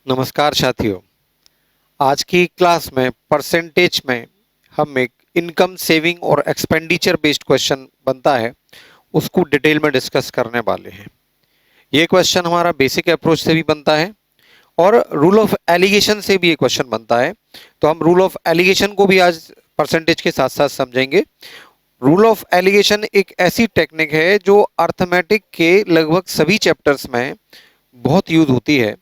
नमस्कार साथियों। आज की क्लास में परसेंटेज में हम एक इनकम सेविंग और एक्सपेंडिचर बेस्ड क्वेश्चन बनता है उसको डिटेल में डिस्कस करने वाले हैं। ये क्वेश्चन हमारा बेसिक अप्रोच से भी बनता है और रूल ऑफ एलिगेशन से भी ये क्वेश्चन बनता है। तो हम रूल ऑफ एलिगेशन को भी आज परसेंटेज के साथ साथ समझेंगे। रूल ऑफ एलिगेशन एक ऐसी टेक्निक है जो अर्थमेटिक के लगभग सभी चैप्टर्स में बहुत यूज होती है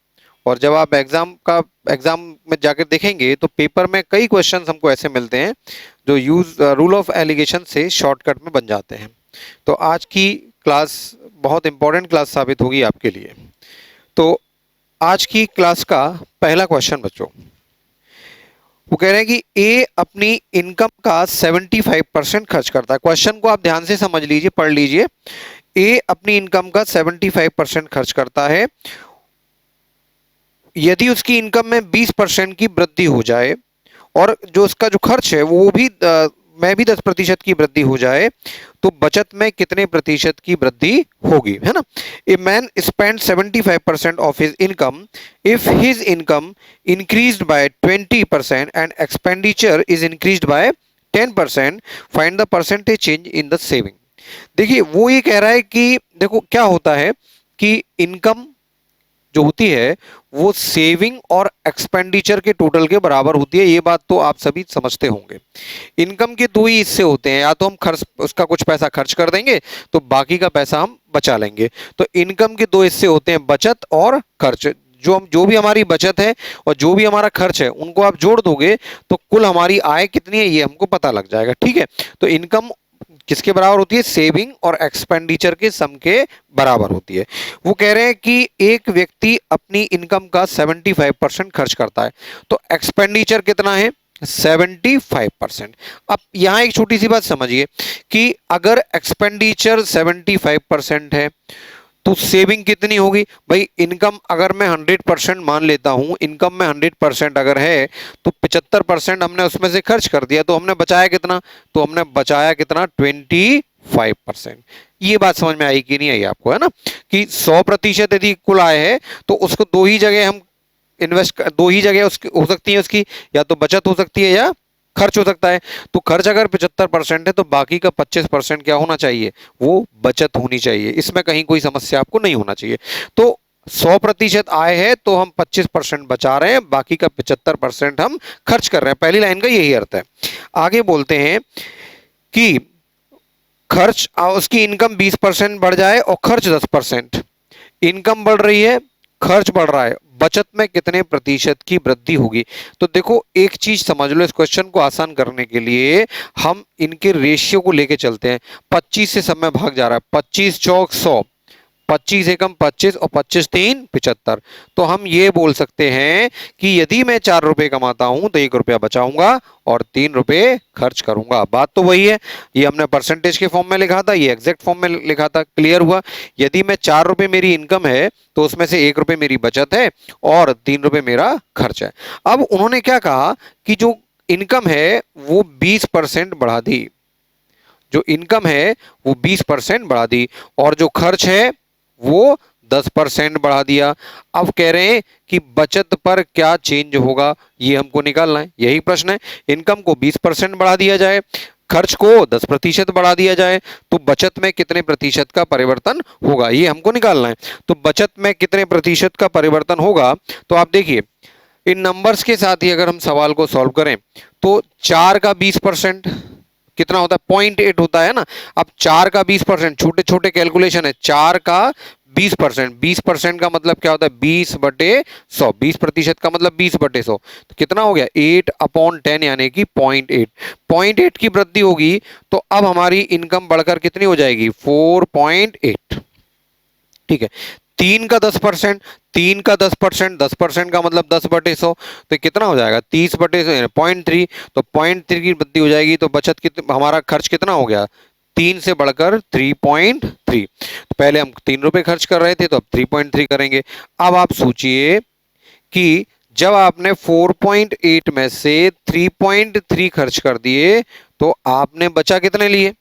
और जब आप एग्जाम में जाकर देखेंगे तो पेपर में कई क्वेश्चंस हमको ऐसे मिलते हैं जो यूज रूल ऑफ एलिगेशन से शॉर्टकट में बन जाते हैं। तो आज की क्लास बहुत इंपॉर्टेंट क्लास साबित होगी आपके लिए। तो आज की क्लास का पहला क्वेश्चन बच्चों, वो कह रहे हैं कि ए अपनी इनकम का 75% खर्च करता है। क्वेश्चन को आप ध्यान से समझ लीजिए, पढ़ लीजिए। ए अपनी इनकम का 75% खर्च करता है। यदि उसकी इनकम में 20% की वृद्धि हो जाए और जो उसका जो खर्च है वो भी में भी 10% की वृद्धि हो जाए तो बचत में कितने प्रतिशत की वृद्धि होगी, है ना। A man spend 75% of his income if his income increased by 20% and expenditure is increased by 10%, find the percentage change in the saving. देखिए वो ये कह रहा है कि देखो क्या होता है कि इनकम जो होती है वो सेविंग और एक्सपेंडिचर के टोटल के बराबर होती है। ये बात तो आप सभी समझते होंगे। इनकम के दो ही हिस्से होते हैं, या तो हम खर्च उसका कुछ पैसा खर्च कर देंगे तो बाकी का पैसा हम बचा लेंगे। तो इनकम के दो हिस्से होते हैं, बचत और खर्च। जो भी हमारी बचत है और जो भी हमारा खर्च है उनको आप जोड़ दोगे तो कुल हमारी आय कितनी है ये हमको पता लग जाएगा, ठीक है। तो इनकम किसके बराबर होती है? सेविंग और एक्सपेंडिचर के सम के बराबर होती है। वो कह रहे हैं कि एक व्यक्ति अपनी इनकम का 75% खर्च करता है तो एक्सपेंडिचर कितना है? 75%। अब यहां एक छोटी सी बात समझिए कि अगर एक्सपेंडिचर 75% है तो सेविंग कितनी होगी भाई? इनकम अगर मैं 100% मान लेता हूं, इनकम में 100% अगर है तो 75% हमने उसमें से खर्च कर दिया तो हमने बचाया कितना? तो हमने बचाया कितना? 25%। ये बात समझ में आई कि नहीं आई आपको, है ना, कि 100% यदि कुल आय है तो उसको दो ही जगह हम दो ही जगह उसकी हो सकती है, उसकी या तो बचत हो सकती है या खर्च हो सकता है। तो खर्च अगर 75% है तो बाकी का 25% क्या होना चाहिए? वो बचत होनी चाहिए। इसमें कहीं कोई समस्या आपको नहीं होना चाहिए। तो 100% आय है तो हम 25% बचा रहे हैं, बाकी का 75% हम खर्च कर रहे हैं। पहली लाइन का यही अर्थ है। आगे बोलते हैं कि खर्च उसकी इनकम 20% बढ़ जाए और खर्च 10%। इनकम बढ़ रही है, खर्च बढ़ रहा है, बचत में कितने प्रतिशत की वृद्धि होगी? तो देखो एक चीज समझ लो, इस क्वेश्चन को आसान करने के लिए हम इनके रेशियो को लेके चलते हैं। 25 से समय भाग जा रहा है, 25 चौक 100, 25 एकम 25 और 25 तीन 75। तो हम ये बोल सकते हैं कि यदि मैं 4 रुपए कमाता हूं तो 1 रुपया बचाऊंगा और 3 रुपए खर्च करूंगा। बात तो वही है, ये हमने परसेंटेज के फॉर्म में लिखा था, ये एग्जैक्ट फॉर्म में लिखा था। क्लियर हुआ? यदि मैं 4 रुपए मेरी इनकम है तो उसमें से 1 रुपए मेरी बचत है और 3 रुपए मेरा खर्च है। अब उन्होंने क्या कहा कि जो इनकम है वो 20% बढ़ा दी, जो इनकम है वो 20% बढ़ा दी और जो खर्च है वो 10% बढ़ा दिया। अब कह रहे हैं कि बचत पर क्या चेंज होगा ये हमको निकालना है। यही प्रश्न है। इनकम को 20% बढ़ा दिया जाए, खर्च को 10% बढ़ा दिया जाए तो बचत में कितने प्रतिशत का परिवर्तन होगा ये हमको निकालना है। तो बचत में कितने प्रतिशत का परिवर्तन होगा? तो आप देखिए इन नंबर्स के साथ ही अगर हम सवाल को सॉल्व करें तो 4 का 20% कितना होता है? 0.8 होता है ना। अब 4 का 20%, छोटे छोटे कैलकुलेशन है। 4 का 20%, 20% का मतलब क्या होता है? 20/100। 20% का मतलब 20/100, तो कितना हो गया? 8/10 यानी कि 0.8। 0.8 की वृद्धि होगी तो अब हमारी इनकम बढ़कर कितनी हो जाएगी? 4.8। ठीक है। 3 का 10%, 3 का 10%, 10% का मतलब 10/100, तो कितना हो जाएगा? 30/100 0.3। तो 0.3 की वृद्धि हो जाएगी तो बचत कितनी, हमारा खर्च कितना हो गया? 3 से बढ़कर 3.3। तो पहले हम 3 रुपए खर्च कर रहे थे तो अब 3.3 करेंगे। अब आप सोचिए कि जब आपने 4.8 में से 3.3 खर्च कर दिए तो आपने बचा कितने लिए?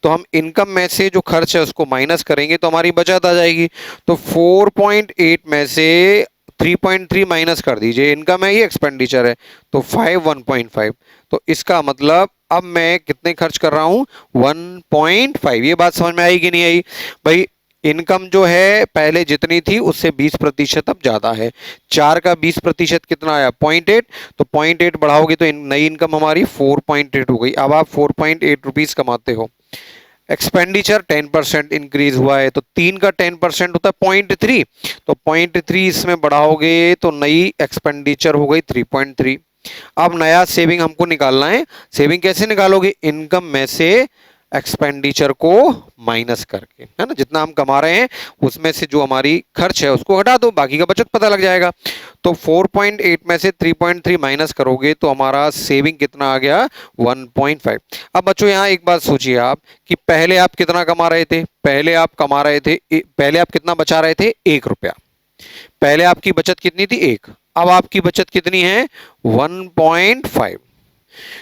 तो हम इनकम में से जो खर्च है उसको माइनस करेंगे तो हमारी बचत आ जाएगी। तो 4.8 में से 3.3 माइनस कर दीजिए, इनकम है ये एक्सपेंडिचर है, तो 5 1.5, तो इसका मतलब अब मैं कितने खर्च कर रहा हूं 1.5। ये बात समझ में आई कि नहीं आई भाई? इनकम जो है पहले जितनी थी उससे 20% अब ज्यादा है। 4 का 20% कितना आया 0.8, तो 0.8 बढ़ाओगे तो नई इनकम हमारी 4.8 हो गई। अब आप 4.8 रुपीज कमाते हो। एक्सपेंडिचर 10% इंक्रीज हुआ है, तो 3 का 10% होता है 0.3, तो 0.3 इसमें बढ़ाओगे तो नई एक्सपेंडिचर हो गई 3.3। अब नया सेविंग हमको निकालना है। सेविंग कैसे निकालोगे? इनकम में से एक्सपेंडिचर को माइनस करके, है ना, जितना हम कमा रहे हैं उसमें से जो हमारी खर्च है उसको हटा दो, बाकी का बचत पता लग जाएगा। तो 4.8 में से 3.3 माइनस करोगे तो हमारा सेविंग कितना आ गया 1.5। अब बच्चों यहां एक बात सोचिए आप कि पहले आप कितना कमा रहे थे? पहले आप कितना बचा रहे थे? 1 रुपया। पहले आपकी बचत कितनी थी? 1। अब आपकी बचत कितनी है? 1.5।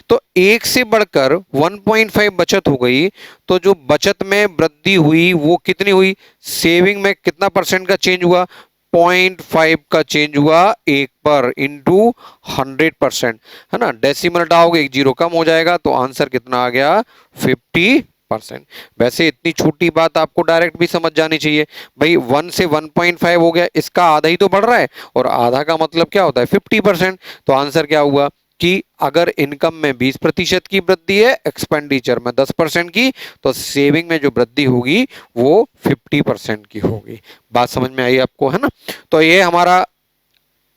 तो 1 से बढ़कर 1.5 बचत हो गई, तो जो बचत में वृद्धि हुई वो कितनी हुई? सेविंग में कितना परसेंट का चेंज हुआ? 0.5 का चेंज हुआ 1 पर इंटू 100%, है ना। डेसिमल हटाओगे, एक जीरो कम हो जाएगा, तो आंसर कितना आ गया 50%। वैसे इतनी छोटी बात आपको डायरेक्ट भी समझ जानी चाहिए भाई। 1 से 1.5 हो गया, इसका आधा ही तो बढ़ रहा है, और आधा का मतलब क्या होता है 50%। तो आंसर क्या हुआ कि अगर इनकम में 20% की वृद्धि है, एक्सपेंडिचर में 10% की, तो सेविंग में जो वृद्धि होगी वो 50% की होगी। बात समझ में आई आपको, है ना। तो ये हमारा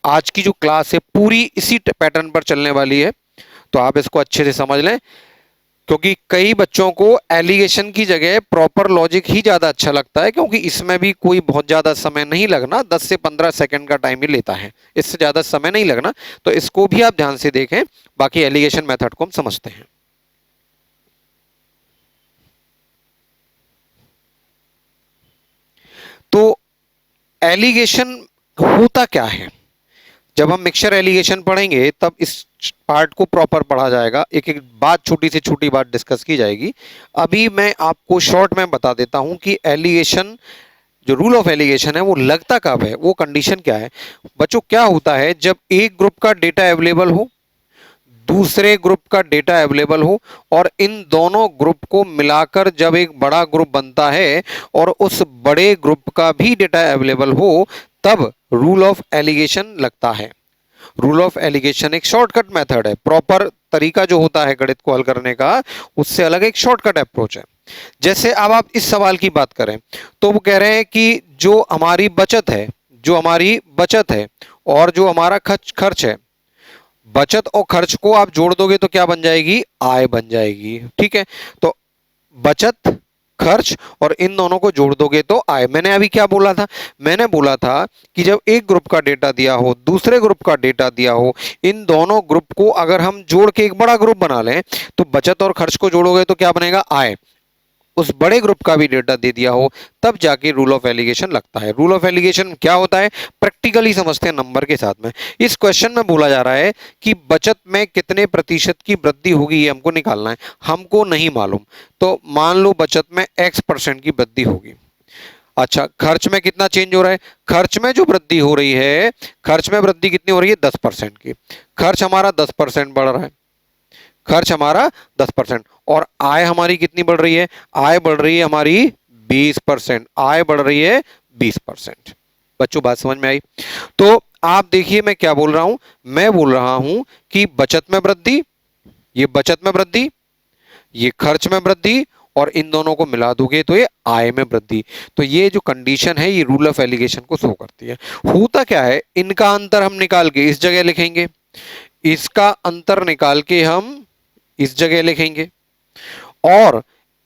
आज की जो क्लास है पूरी इसी पैटर्न पर चलने वाली है, तो आप इसको अच्छे से समझ लें, क्योंकि कई बच्चों को एलिगेशन की जगह प्रॉपर लॉजिक ही ज्यादा अच्छा लगता है, क्योंकि इसमें भी कोई बहुत ज्यादा समय नहीं लगना, 10 से 15 सेकंड का टाइम ही लेता है, इससे ज्यादा समय नहीं लगना। तो इसको भी आप ध्यान से देखें, बाकी एलिगेशन मेथड को हम समझते हैं। तो एलिगेशन होता क्या है? जब हम मिक्सचर एलिगेशन पढ़ेंगे तब इस पार्ट को प्रॉपर पढ़ा जाएगा, एक एक बात, छोटी से छोटी बात डिस्कस की जाएगी। अभी मैं आपको शॉर्ट में बता देता हूं कि एलिगेशन, जो रूल ऑफ एलिगेशन है वो लगता कब है, वो कंडीशन क्या है। बच्चों क्या होता है, जब एक ग्रुप का डेटा अवेलेबल हो, दूसरे ग्रुप का डेटा अवेलेबल हो, और इन दोनों ग्रुप को मिलाकर जब एक बड़ा ग्रुप बनता है और उस बड़े ग्रुप का भी डेटा अवेलेबल हो, तब रूल ऑफ एलिगेशन लगता है। रूल ऑफ एलिगेशन एक शॉर्टकट मेथड है, प्रॉपर तरीका जो होता है गणित को हल करने का उससे अलग एक शॉर्टकट अप्रोच है। जैसे अब आप इस सवाल की बात करें तो वो कह रहे हैं कि जो हमारी बचत है और जो हमारा खर्च है, बचत और खर्च को आप जोड़ दोगे तो क्या बन जाएगी? आय बन जाएगी। ठीक है, तो बचत, खर्च और इन दोनों को जोड़ दोगे तो आय। मैंने अभी क्या बोला था? मैंने बोला था कि जब एक ग्रुप का डेटा दिया हो, दूसरे ग्रुप का डेटा दिया हो, इन दोनों ग्रुप को अगर हम जोड़ के एक बड़ा ग्रुप बना लें तो बचत और खर्च को जोड़ोगे तो क्या बनेगा? आय। उस बड़े ग्रुप का भी डेटा दे दिया हो तब जाके रूल ऑफ एलिगेशन लगता है। रूल ऑफ एलिगेशन क्या होता है प्रैक्टिकली समझते हैं नंबर के साथ में। इस क्वेश्चन में बोला जा रहा है कि बचत में कितने प्रतिशत की वृद्धि होगी, ये हमको निकालना है, हमको नहीं मालूम। तो मान लो बचत में x% की वृद्धि होगी। अच्छा, खर्च में कितना चेंज हो रहा है? खर्च में जो वृद्धि हो रही है, खर्च में वृद्धि कितनी हो रही है? 10% की। खर्च हमारा 10% बढ़ रहा है, खर्च हमारा 10%, और आय हमारी कितनी बढ़ रही है? आय बढ़ रही है हमारी 20%। आय बढ़ रही है 20%। बच्चों बात समझ में आई? तो आप देखिए मैं क्या बोल रहा हूं, मैं बोल रहा हूं कि बचत में वृद्धि, ये बचत में वृद्धि, ये खर्च में वृद्धि, और इन दोनों को मिला दोगे तो ये आय में वृद्धि। तो ये जो कंडीशन है ये रूल ऑफ एलिगेशन को शो करती है। होता क्या है, इनका अंतर हम निकाल के इस जगह लिखेंगे, इसका अंतर निकाल के हम इस जगह लिखेंगे, और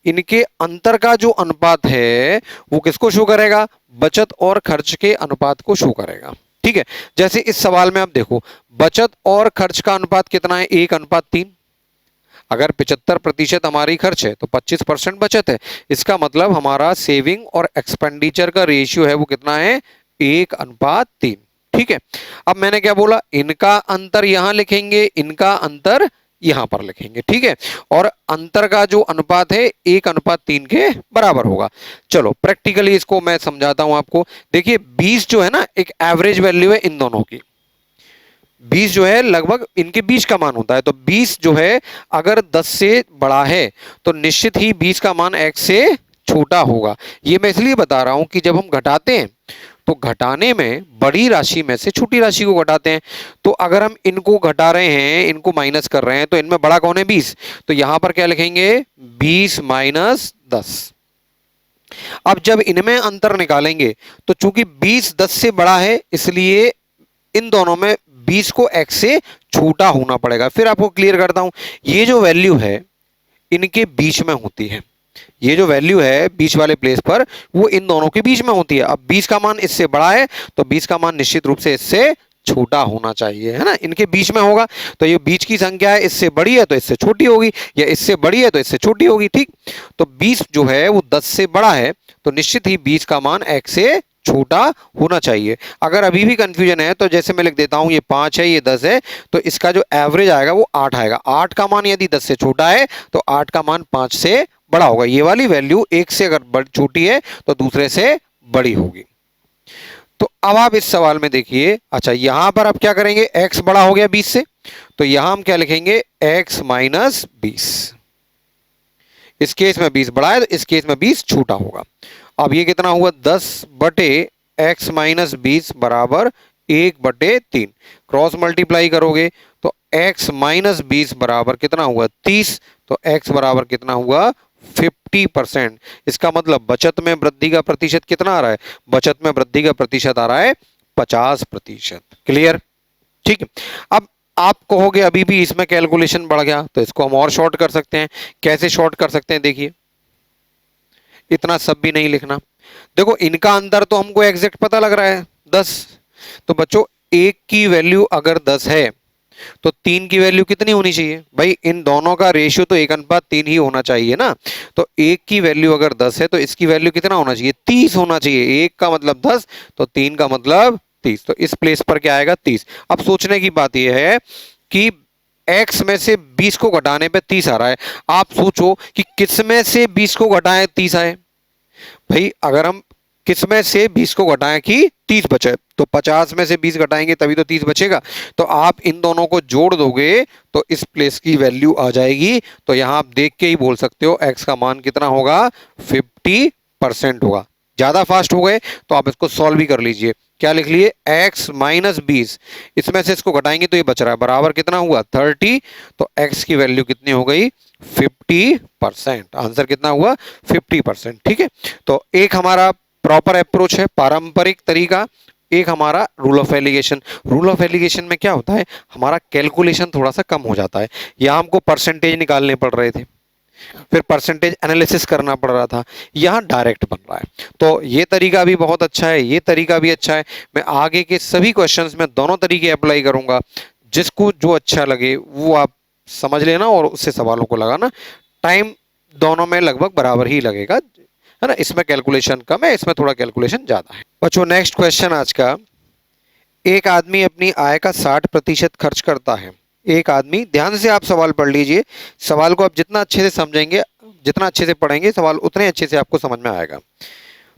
इनके अंतर का जो अनुपात है वो किसको शो करेगा? बचत और खर्च के अनुपात को शो करेगा। ठीक है, जैसे इस सवाल में आप देखो, बचत और खर्च का अनुपात कितना है? 1:3। अगर 75% हमारी खर्च है तो 25% बचत है, इसका मतलब हमारा सेविंग और एक्सपेंडिचर का रेशियो है वो कितना है? 1:3। ठीक है, अब मैंने क्या बोला, इनका अंतर यहां लिखेंगे, इनका अंतर यहां पर लिखेंगे, ठीक है। और अंतर का जो अनुपात है 1:3 के बराबर होगा। चलो प्रैक्टिकली इसको मैं समझाता हूं आपको। देखिए 20 जो है ना एक एवरेज वैल्यू है इन दोनों की। 20 जो है लगभग इनके बीच का मान होता है। तो 20 जो है अगर 10 से बड़ा है तो निश्चित ही 20 का मान x से छोटा होगा। ये मैं इसलिए बता रहा हूं कि जब हम घटाते हैं तो घटाने में बड़ी राशि में से छोटी राशि को घटाते हैं। तो अगर हम इनको घटा रहे हैं, इनको माइनस कर रहे हैं, तो इनमें बड़ा कौन है 20। तो यहां पर क्या लिखेंगे 20 माइनस 10। अब जब इनमें अंतर निकालेंगे तो चूंकि 20 10 से बड़ा है इसलिए इन दोनों में 20 को x से छोटा होना पड़ेगा। फिर आपको क्लियर करता हूं, ये जो वैल्यू है इनके बीच में होती है। ये जो वैल्यू है बीच वाले प्लेस पर वो इन दोनों के बीच में होती है। अब 20 का मान इससे बड़ा है तो 20 का मान निश्चित रूप से इससे छोटा होना चाहिए, है ना। इनके बीच में होगा तो ये बीच की संख्या है, इससे बड़ी है तो इससे छोटी होगी, या इससे बड़ी है तो इससे छोटी होगी, ठीक। तो 20 जो है वो 10 से बड़ा है तो निश्चित ही 20 का मान x से छोटा होना चाहिए। अगर अभी भी कंफ्यूजन है तो जैसे मैं लिख देता हूं, ये 5 है ये 10 है, तो इसका जो एवरेज आएगा वो 8 आएगा। 8 का मान यदि 10 से छोटा है तो 8 का मान 5 से बड़ा होगा। ये वाली वैल्यू एक से अगर छोटी है तो दूसरे से बड़ी होगी। तो अब आप इस सवाल में देखिए, अच्छा यहां पर आप क्या करेंगे, x बड़ा हो गया 20 से, तो यहां हम क्या लिखेंगे x माइनस 20। इस केस में 20 बड़ा है तो इस केस में 20 छोटा होगा। अब ये कितना हुआ 10 बटे x माइनस 20 बराबर 1/3। क्रॉस मल्टीप्लाई करोगे तो x माइनस 20 बराबर कितना हुआ 30। तो x बराबर कितना हुआ 50%। इसका मतलब बचत में वृद्धि का प्रतिशत कितना आ रहा है, बचत में वृद्धि का प्रतिशत आ रहा है 50%। क्लियर, ठीक है। अब आप कहोगे अभी भी इसमें कैलकुलेशन बढ़ गया, तो इसको हम और शॉर्ट कर सकते हैं। कैसे शॉर्ट कर सकते हैं, देखिए इतना सब भी नहीं लिखना। देखो इनका अंतर तो हमको एग्जैक्ट पता लग रहा है 10। तो बच्चों एक की वैल्यू अगर 10 है तो 3 की वैल्यू कितनी होनी चाहिए भाई, इन दोनों का रेशियो तो 1:3 ही होना चाहिए ना। तो एक की वैल्यू अगर 10 है तो इसकी वैल्यू कितना होना चाहिए 30 होना चाहिए। एक का मतलब 10 तो 3 का मतलब 30। तो इस प्लेस पर क्या आएगा 30। अब सोचने की बात यह है कि x में से 20 को घटाने पे 30 आ रहा है। आप सोचो कि किस में से 20 को घटाएं 30 आए। भाई अगर हम किस में से 20 को घटाएं कि 30 बचे, तो 50 में से 20 घटाएंगे तभी तो 30 बचेगा। तो आप इन दोनों को जोड़ दोगे तो इस प्लेस की वैल्यू आ जाएगी। तो यहां आप देख के ही बोल सकते हो x का मान कितना होगा 50% होगा। ज्यादा फास्ट हो गए तो आप इसको सॉल्व भी कर लीजिए। क्या लिख लिए x माइनस 20, इसमें से इसको घटाएंगे तो ये बच रहा है बराबर कितना हुआ 30। तो x की वैल्यू कितनी हो गई 50%। आंसर कितना हुआ 50%, ठीक है। तो एक हमारा प्रॉपर अप्रोच है पारंपरिक तरीका, एक हमारा rule of alligation. Rule of alligation में क्या होता है, हमारा कैलकुलेशन थोड़ा सा कम हो जाता है। यहां हमको परसेंटेज निकालने पड़ रहे थे, फिर परसेंटेज एनालिसिस करना पड़ रहा था, यहां डायरेक्ट बन रहा है। तो ये तरीका भी बहुत अच्छा है, ये तरीका भी अच्छा है। मैं आगे के सभी क्वेश्चंस में दोनों तरीके अप्लाई करूंगा, जिसको जो अच्छा लगे वो आप समझ लेना और उससे सवालों को लगाना। टाइम दोनों में लगभग बराबर ही लगेगा, है ना। इसमें कैलकुलेशन कम है, इसमें थोड़ा कैलकुलेशन ज्यादा है। बच्चों नेक्स्ट क्वेश्चन आज का, एक आदमी अपनी आय का 60% खर्च करता है। एक आदमी, ध्यान से आप सवाल पढ़ लीजिए, सवाल को आप जितना अच्छे से समझेंगे, जितना अच्छे से पढ़ेंगे सवाल उतने अच्छे से आपको समझ में आएगा।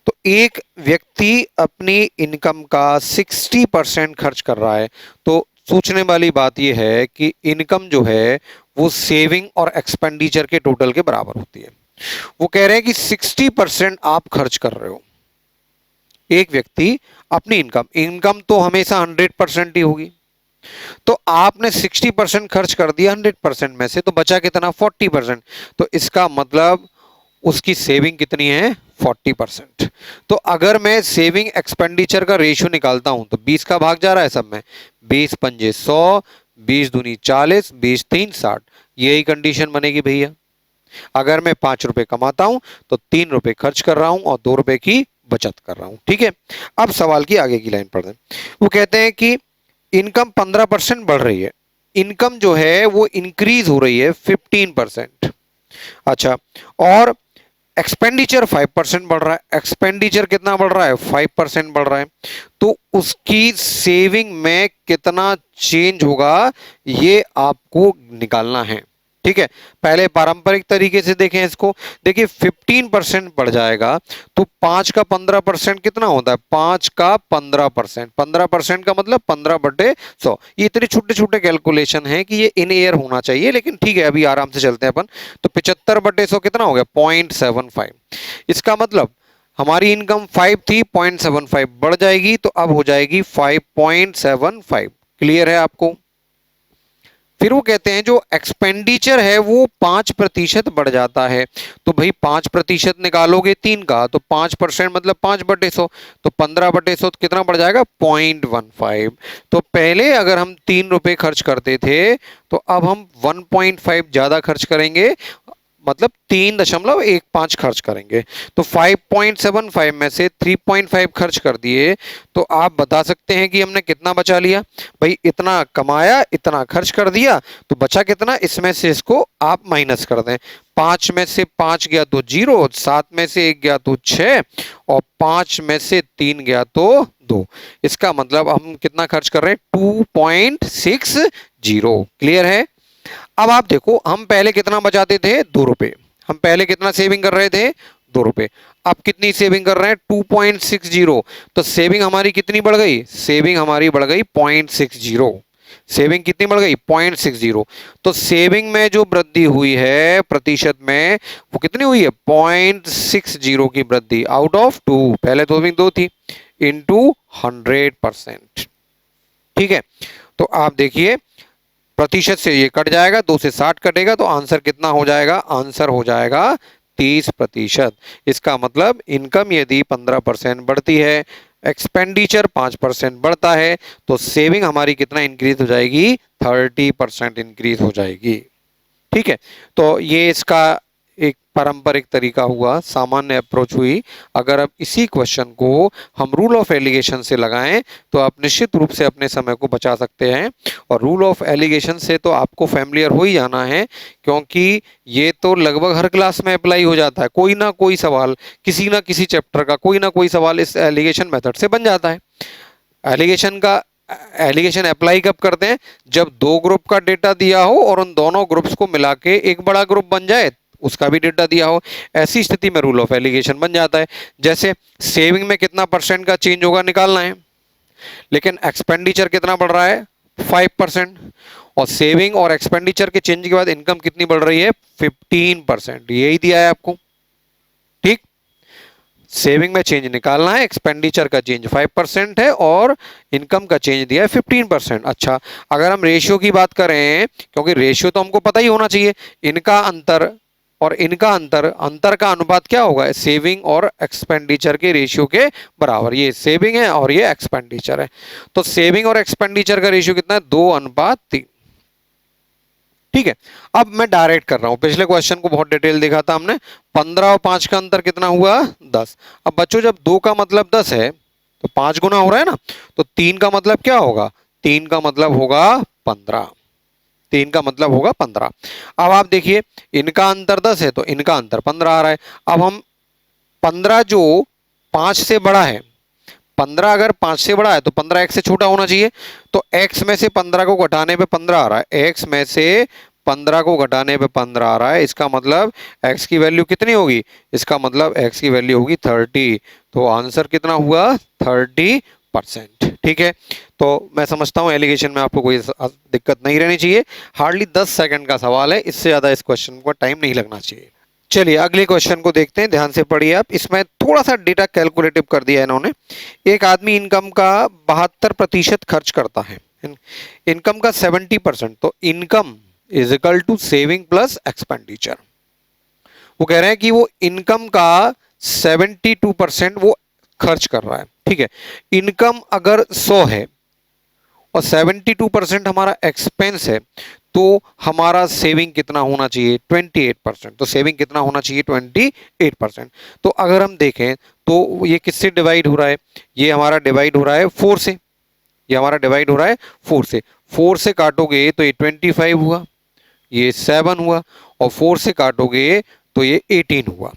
तो एक व्यक्ति अपनी इनकम का 60% खर्च कर रहा है। तो सोचने वाली बात यह है कि इनकम जो है वो सेविंग और एक्सपेंडिचर के टोटल के बराबर होती है। वो कह रहे हैं कि 60% आप खर्च कर रहे हो। एक व्यक्ति अपनी इनकम तो हमेशा 100% ही होगी, तो आपने 60% खर्च कर दिया 100% में से, तो बचा कितना 40%। तो इसका मतलब उसकी सेविंग कितनी है 40%। तो अगर मैं सेविंग एक्सपेंडिचर का रेशियो निकालता हूं तो 20 का भाग जा रहा है सब में, 20 पंजे 100, 20 दूनी 40, 20 तीन 60। यही कंडीशन बनेगी भैया। अगर मैं 5 रुपए कमाता हूं तो 3 रुपए खर्च कर रहा हूं और 2 रुपए की बचत कर रहा हूं, ठीक है। अब सवाल की आगे की लाइन पढ़ दें। वो कहते हैं कि इनकम 15% बढ़ रही है, इनकम जो है वो इंक्रीज हो रही है 15%। अच्छा, और एक्सपेंडिचर 5% बढ़ रहा है, एक्सपेंडिचर कितना बढ़ रहा है 5% बढ़ रहा है, तो उसकी सेविंग में कितना चेंज होगा ये आपको निकालना है। ठीक है, पहले पारंपरिक तरीके से देखें इसको, देखिए 15% बढ़ जाएगा तो 5 का 15% कितना होता है, 5 का 15%, 15% का मतलब 15/100। ये इतने छोटे छोटे कैलकुलेशन हैं कि ये इन एयर होना चाहिए, लेकिन ठीक है अभी आराम से चलते हैं अपन। तो 75/100 कितना हो गया 0.75। इसका मतलब हमारी इनकम 5 थी, 0.75 बढ़ जाएगी तो अब हो जाएगी 5.75। क्लियर है आपको? फिर वो कहते हैं जो एक्सपेंडिचर है वो 5% बढ़ जाता है, तो भाई 5% निकालोगे 3 का तो 5% मतलब 5/100, तो 15/100 कितना बढ़ जाएगा 0.15। तो पहले अगर हम 3 रुपए खर्च करते थे तो अब हम 1.5 ज्यादा खर्च करेंगे, मतलब 3.15 खर्च करेंगे। तो 5.75 में से 3.5 खर्च कर दिए तो आप बता सकते हैं कि हमने कितना बचा लिया। भाई इतना कमाया, इतना खर्च कर दिया, तो बचा कितना, इसमें से इसको आप माइनस कर दें। 5 में से 5 गया तो 0, 7 में से 1 गया तो 6, और 5 में से 3 गया तो 2। इसका मतलब हम कितना खर्च कर रहे हैं 2.60। क्लियर है? अब आप देखो हम पहले कितना बचाते थे 2 रुपए, हम पहले कितना सेविंग कर रहे थे 2 रुपए, अब कितनी सेविंग कर रहे हैं 2.60। तो सेविंग हमारी कितनी बढ़ गई, सेविंग हमारी बढ़ गई 0.60। सेविंग कितनी बढ़ गई 0.60। तो सेविंग में जो वृद्धि हुई है प्रतिशत में वो कितनी हुई है 0.60 की वृद्धि, आउट ऑफ 2, पहले तो सेविंग 2 थी, इंटू 100%। ठीक है, तो आप देखिए प्रतिशत से ये कट जाएगा, 2 से 60 कटेगा तो आंसर कितना हो जाएगा, आंसर हो जाएगा 30%। इसका मतलब इनकम यदि 15% बढ़ती है, एक्सपेंडिचर 5% बढ़ता है, तो सेविंग हमारी कितना इंक्रीज हो जाएगी 30% इंक्रीज हो जाएगी। ठीक है, तो ये इसका एक पारंपरिक तरीका हुआ, सामान्य अप्रोच हुई। अगर अब इसी क्वेश्चन को हम रूल ऑफ एलिगेशन से लगाएं तो आप निश्चित रूप से अपने समय को बचा सकते हैं। और रूल ऑफ एलिगेशन से तो आपको फैमिलियर हो ही जाना है, क्योंकि ये तो लगभग हर क्लास में अप्लाई हो जाता है। कोई ना कोई सवाल, किसी ना किसी चैप्टर का कोई ना कोई सवाल इस एलिगेशन मेथड से बन जाता है। एलिगेशन अप्लाई कब करते हैं, जब 2 ग्रुप का डेटा दिया हो और उन दोनों ग्रुप्स को मिला के एक बड़ा ग्रुप बन जाए, उसका भी डेटा दिया हो, ऐसी स्थिति में रूल ऑफ एलिगेशन बन जाता है। जैसे सेविंग में कितना परसेंट का चेंज होगा निकालना है, लेकिन एक्सपेंडिचर कितना बढ़ रहा है 5%, और सेविंग और एक्सपेंडिचर के चेंज के बाद इनकम कितनी बढ़ रही है 15%, यही दिया है आपको। ठीक, सेविंग में चेंज निकालना है, एक्सपेंडिचर का चेंज 5% है और इनकम का चेंज दिया है 15%। अच्छा, अगर हम रेशियो की बात करें, क्योंकि रेशियो तो हमको पता ही होना चाहिए, इनका अंतर और इनका अंतर, अंतर का अनुपात क्या होगा, सेविंग और एक्सपेंडिचर के रेशियो के बराबर। ये सेविंग है और ये एक्सपेंडिचर है, तो सेविंग और एक्सपेंडिचर का रेशियो कितना है 2:3। ठीक है, अब मैं डायरेक्ट कर रहा हूं, पिछले क्वेश्चन को बहुत डिटेल देखा था हमने। 15 और 5 का अंतर कितना हुआ 10। अब बच्चों जब 2 का मतलब 10 है तो 5 गुना हो रहा है ना, तो 3 का मतलब क्या होगा, 3 का मतलब होगा 15, 3 का मतलब होगा 15। अब आप देखिए इनका अंतर 10 है तो इनका अंतर 15 आ रहा है। अब हम 15 जो 5 से बड़ा है, 15 अगर 5 से बड़ा है तो 15 x से छोटा होना चाहिए, तो x में से 15 को घटाने पे 15 आ रहा है, x में से 15 को घटाने पे 15 आ रहा है। इसका मतलब x की वैल्यू कितनी होगी, इसका मतलब x की वैल्यू होगी 30। तो आंसर कितना हुआ 30%। ठीक है, तो मैं समझता हूं एलिगेशन में आपको कोई दिक्कत नहीं रहनी चाहिए। हार्डली 10 सेकंड का सवाल है, इससे ज्यादा इस क्वेश्चन को टाइम नहीं लगना चाहिए। चलिए अगले क्वेश्चन को देखते हैं, ध्यान से पढ़िए आप। इसमें थोड़ा सा डेटा कैलकुलेटिव कर दिया है इन्होंने। एक आदमी इनकम का 72% खर्च करता है, इनकम का 70%, तो income is equal to saving plus expenditure. वो कह रहे हैं कि वो इनकम का 72% वो खर्च कर रहा है। ठीक है, इनकम अगर 100 है और 72% हमारा एक्सपेंस है, तो हमारा सेविंग कितना होना चाहिए 28%। तो सेविंग कितना होना चाहिए 28%। तो अगर हम देखें तो ये किससे डिवाइड हो रहा है, ये हमारा डिवाइड हो रहा है 4 से, ये हमारा डिवाइड हो रहा है 4 से। 4 से काटोगे तो ये 25 हुआ, ये 7 हुआ, और 4 से काटोगे तो ये 18 हुआ।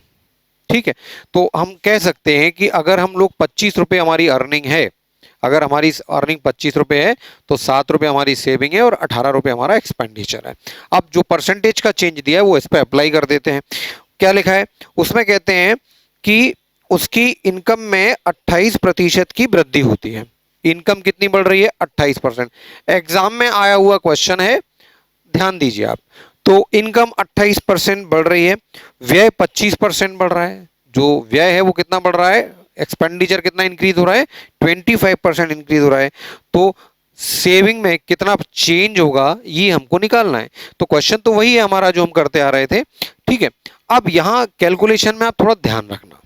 ठीक है, तो हम कह सकते हैं कि अगर हम लोग 25 रुपये हमारी अर्निंग है, अगर हमारी अर्निंग 25 रुपये है तो 7 रुपये हमारी सेविंग है और 18 रुपये हमारा एक्सपेंडिचर है। अब जो परसेंटेज का चेंज दिया है वो इस पर अप्लाई कर देते हैं। क्या लिखा है उसमें, कहते हैं कि उसकी इनकम में 28% की वृद्धि होती है। इनकम कितनी बढ़ रही है? 28%। एग्जाम में आया हुआ क्वेश्चन है, ध्यान दीजिए आप। तो इनकम 28% बढ़ रही है, व्यय 25% बढ़ रहा है। जो व्यय है वो कितना बढ़ रहा है? एक्सपेंडिचर कितना इंक्रीज हो रहा है? 25% इंक्रीज हो रहा है। तो सेविंग में कितना चेंज होगा ये हमको निकालना है। तो क्वेश्चन तो वही है हमारा जो हम करते आ रहे थे। ठीक है, अब यहां कैलकुलेशन में आप थोड़ा ध्यान रखना,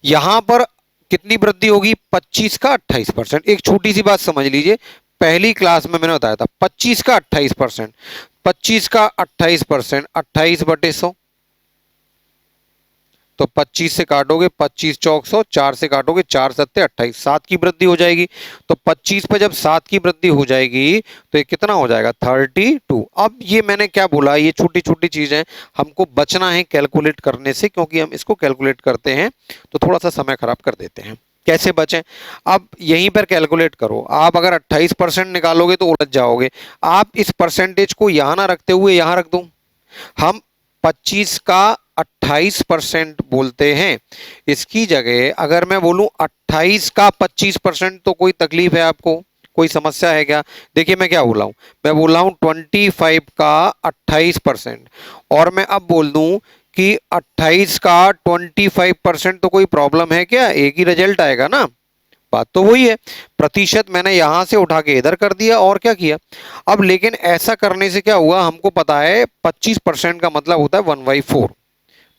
यहां पर कितनी वृद्धि होगी? 25 का 28%। एक छोटी सी बात समझ लीजिए, पहली क्लास में मैंने बताया था 25 का 28%। 25 का 28%, 28/100। तो 25 से काटोगे 25 चौक 100, 4 से काटोगे 4 सत्ते 28, 7 की वृद्धि हो जाएगी। तो 25 पे जब 7 की वृद्धि हो जाएगी तो ये कितना हो जाएगा? 32। अब ये मैंने क्या बोला, ये छोटी छोटी चीजें हमको बचना है कैलकुलेट करने से, क्योंकि हम इसको कैलकुलेट करते हैं तो थोड़ा सा समय खराब कर देते हैं। कैसे बचें? अब यहीं पर कैलकुलेट करो। आप अगर 28% निकालोगे तो उलझ जाओगे। आप इस परसेंटेज को यहां ना रखते हुए यहां रख दो। हम 25 का 28% बोलते हैं, इसकी जगह अगर मैं बोलूं 28 का 25%, तो कोई तकलीफ है आपको? कोई समस्या है क्या? देखिए मैं क्या बोल रहा हूं, मैं बोल रहा हूं 25 का 28%, और मैं अब बोल दूं कि 28 का 25%, तो कोई प्रॉब्लम है क्या? एक ही रिजल्ट आएगा ना। बात तो वही है, प्रतिशत मैंने यहां से उठा के इधर कर दिया और क्या किया। अब लेकिन ऐसा करने से क्या हुआ, हमको पता है 25% का मतलब होता है 1/4।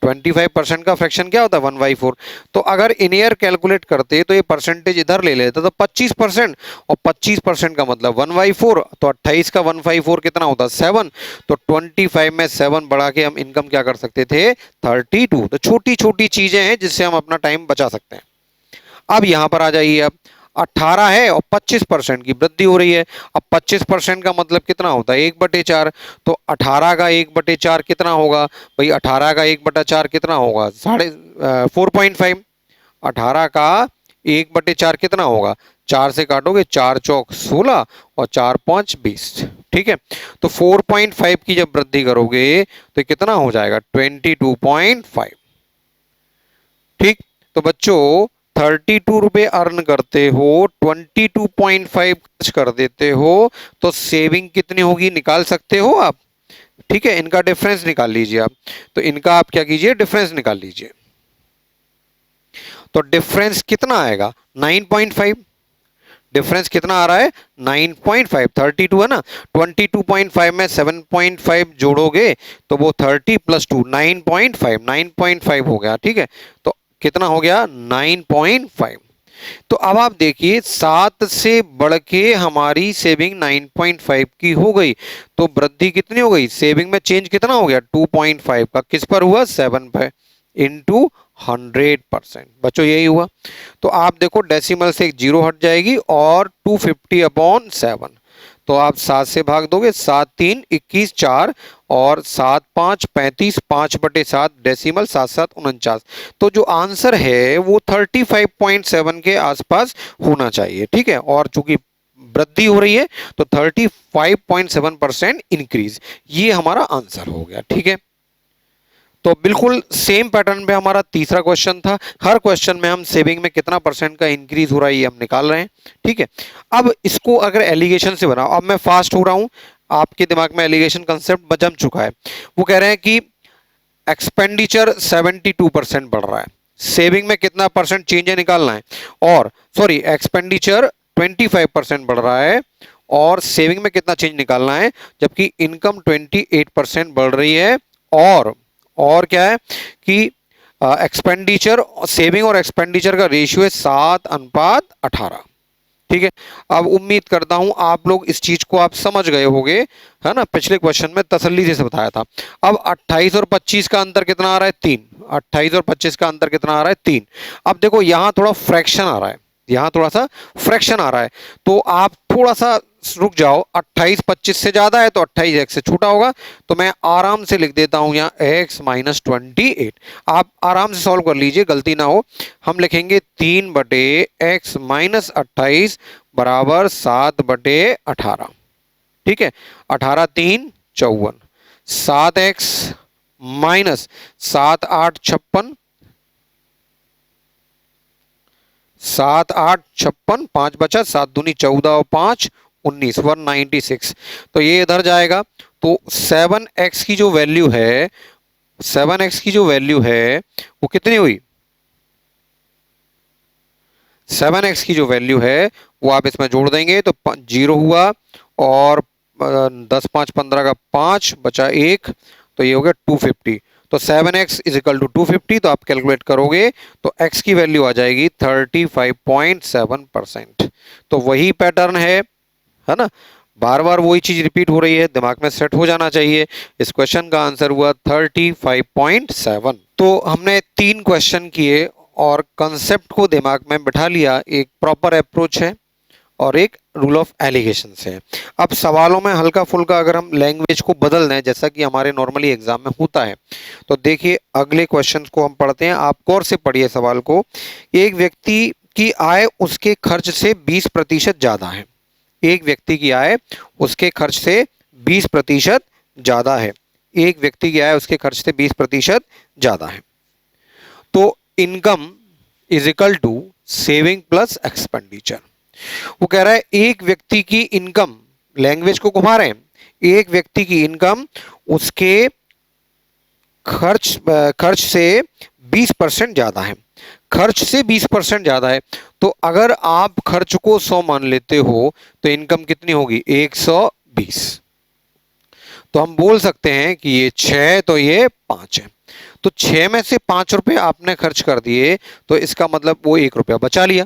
25% का फ्रैक्शन क्या होता है? 1/4। तो अगर इन ईयर कैलकुलेट करते तो ये परसेंटेज इधर ले लेते तो 25%, और 25% का मतलब 1/4। तो 28 का 1/4 कितना होता है? 7। तो 25 में 7 बढ़ा के हम इनकम क्या कर सकते थे? 32। तो छोटी छोटी चीजें हैं जिससे हम अपना टाइम बचा सकते हैं। अब यहां पर आ जाइए, अब 18 है और 25% की वृद्धि हो रही है। अब 25% का मतलब कितना होता है? 1/4। तो 18 का 1/4 कितना होगा भाई? 18 का 1/4 कितना होगा? 4.5। 18 का 1/4 कितना होगा? 4 से काटोगे 4 चौक 16 और 4 5 20। ठीक है, तो 4.5 की जब वृद्धि करोगे तो कितना हो जाएगा? 22.5। ठीक, तो बच्चों 32 रुपए अर्न करते हो, 22.5 खर्च कर देते हो, तो सेविंग कितनी होगी निकाल सकते हो आप। ठीक है, इनका डिफरेंस निकाल लीजिए आप। तो इनका आप क्या कीजिए? डिफरेंस निकाल लीजिए। तो डिफरेंस कितना आएगा? 9.5। डिफरेंस कितना आ रहा है? 9.5। 32 है ना, 22.5 में 7.5 जोड़ोगे तो वो 30 + 2 9.5, 9.5 हो गया। ठीक है, तो कितना हो गया? 9.5। तो अब आप देखिए 7 से बढ़ के हमारी सेविंग 9.5 की हो गई, तो वृद्धि कितनी हो गई? सेविंग में चेंज कितना हो गया? 2.5 का किस पर हुआ? 7 पर, इंटू 100%। बच्चों यही हुआ। तो आप देखो डेसिमल से एक जीरो हट जाएगी और 250/7। तो आप 7 से भाग दोगे, 7 3 21 4 और 7 5 35, 5/7 डेसिमल 7 7 49। तो जो आंसर है वो 35.7 के आसपास होना चाहिए। ठीक है, और चूंकि वृद्धि हो रही है तो 35.7% इंक्रीज, ये हमारा आंसर हो गया। ठीक है, तो बिल्कुल सेम पैटर्न पे हमारा तीसरा क्वेश्चन था। हर क्वेश्चन में हम सेविंग में कितना परसेंट का इंक्रीज हो रहा है ये हम निकाल रहे हैं। ठीक है, अब इसको अगर एलिगेशन से बनाओ, अब मैं फास्ट हो रहा हूं, आपके दिमाग में एलिगेशन कंसेप्ट जम चुका है। वो कह रहे हैं कि एक्सपेंडिचर 72% बढ़ रहा है, सेविंग में कितना परसेंट चेंज है निकालना है। और सॉरी, एक्सपेंडिचर 25% बढ़ रहा है और सेविंग में कितना चेंज निकालना है, जबकि इनकम 28% बढ़ रही है। और क्या है कि एक्सपेंडिचर, सेविंग और एक्सपेंडिचर का रेशियो है 7:18। ठीक है, अब उम्मीद करता हूं आप लोग इस चीज को आप समझ गए होंगे, है ना। पिछले क्वेश्चन में तसल्ली से बताया था। अब 28 और 25 का अंतर कितना आ रहा है? 3। 28 और 25 का अंतर कितना आ रहा है? 3। अब देखो यहां थोड़ा फ्रैक्शन आ रहा है, यहां थोड़ा सा फ्रैक्शन आ रहा है, तो आप थोड़ा सा रुक जाओ, 28 25 से ज्यादा है तो 28 x से छोटा होगा, तो मैं आराम से लिख देता हूं यहाँ x माइनस 28। आप आराम से सॉल्व कर लीजिए, गलती ना हो। हम लिखेंगे 3/x माइनस 28 बराबर 7/18। ठीक है, 18 3 54, 7x माइनस 7 8 56, 7 8 56, 5 बचा, 7 दूनी 14 और 5 19, 196। तो ये इधर जाएगा, तो 7x की जो वैल्यू है, 7x की जो वैल्यू है वो कितनी हुई? 7x की जो वैल्यू है वो आप इसमें जोड़ देंगे तो 0 हुआ, और 10 5 15 का 5 बचा 1, तो ये हो गया 250। तो 7x इज इक्वल टू 250, तो आप कैलकुलेट करोगे तो x की वैल्यू आ जाएगी 35.7%। तो वही पैटर्न है ना, बार बार वही चीज रिपीट हो रही है, दिमाग में सेट हो जाना चाहिए। इस क्वेश्चन का आंसर हुआ 35.7। तो हमने 3 क्वेश्चन किए और कंसेप्ट को दिमाग में बिठा लिया, एक प्रॉपर अप्रोच है और एक रूल ऑफ एलिगेशन है। अब सवालों में हल्का फुल्का अगर हम लैंग्वेज को बदल दें, जैसा कि हमारे नॉर्मली एग्जाम में होता है, तो देखिए अगले क्वेश्चन को हम पढ़ते हैं। आप गौर से पढ़िए सवाल को। एक व्यक्ति की आय उसके खर्च से 20% ज्यादा है। एक व्यक्ति की आय उसके खर्च से 20% ज्यादा है। एक व्यक्ति की आय उसके खर्च से 20% ज्यादा है। तो income is equal to saving plus expenditure. वो कह रहा है एक व्यक्ति की इनकम, लैंग्वेज को घुमा रहे हैं, एक व्यक्ति की इनकम उसके खर्च से 20% ज्यादा है। खर्च से 20% ज्यादा है, तो अगर आप खर्च को 100 मान लेते हो तो इनकम कितनी होगी? 120। तो हम बोल सकते हैं कि ये 6 तो ये 5 है। तो 6 में से 5 रुपए आपने खर्च कर दिए, तो इसका मतलब वो 1 रुपया बचा लिया।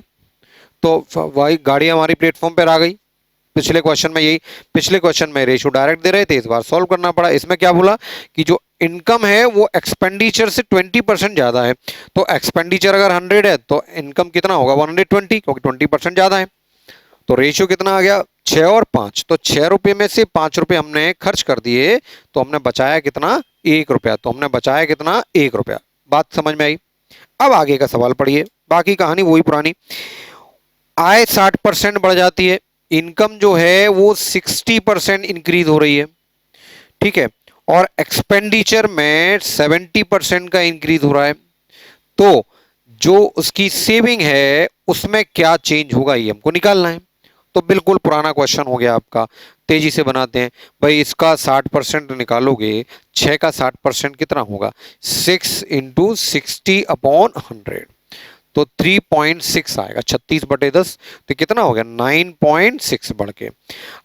तो वही गाड़ी हमारी प्लेटफॉर्म पर आ गई। पिछले क्वेश्चन में रेशियो डायरेक्ट दे रहे थे, इस बार सॉल्व करना पड़ा। इसमें क्या बोला कि जो इनकम है वो एक्सपेंडिचर से 20% ज्यादा है। तो एक्सपेंडिचर अगर 100 है तो इनकम कितना होगा? 120, क्योंकि 20% ज्यादा है। तो रेशियो कितना आ गया? 6 और 5। तो 6 रुपये में से 5 रुपये हमने खर्च कर दिए, तो हमने बचाया कितना? 1 रुपया। तो हमने बचाया कितना? 1 रुपया। बात समझ में आई? अब आगे का सवाल पढ़िए, बाकी कहानी वही पुरानी। आय 60% बढ़ जाती है, इनकम जो है वो 60% इंक्रीज हो रही है। ठीक है, और एक्सपेंडिचर में 70% का इंक्रीज हो रहा है। तो जो उसकी सेविंग है उसमें क्या चेंज होगा, ये हमको निकालना है। तो बिल्कुल पुराना क्वेश्चन हो गया आपका, तेजी से बनाते हैं भाई। इसका 60% निकालोगे, 6 का 60% कितना होगा? 6 इंटू 60/100, तो 3.6 आएगा। 36/10, तो कितना हो गया? 9.6 बढ़ के।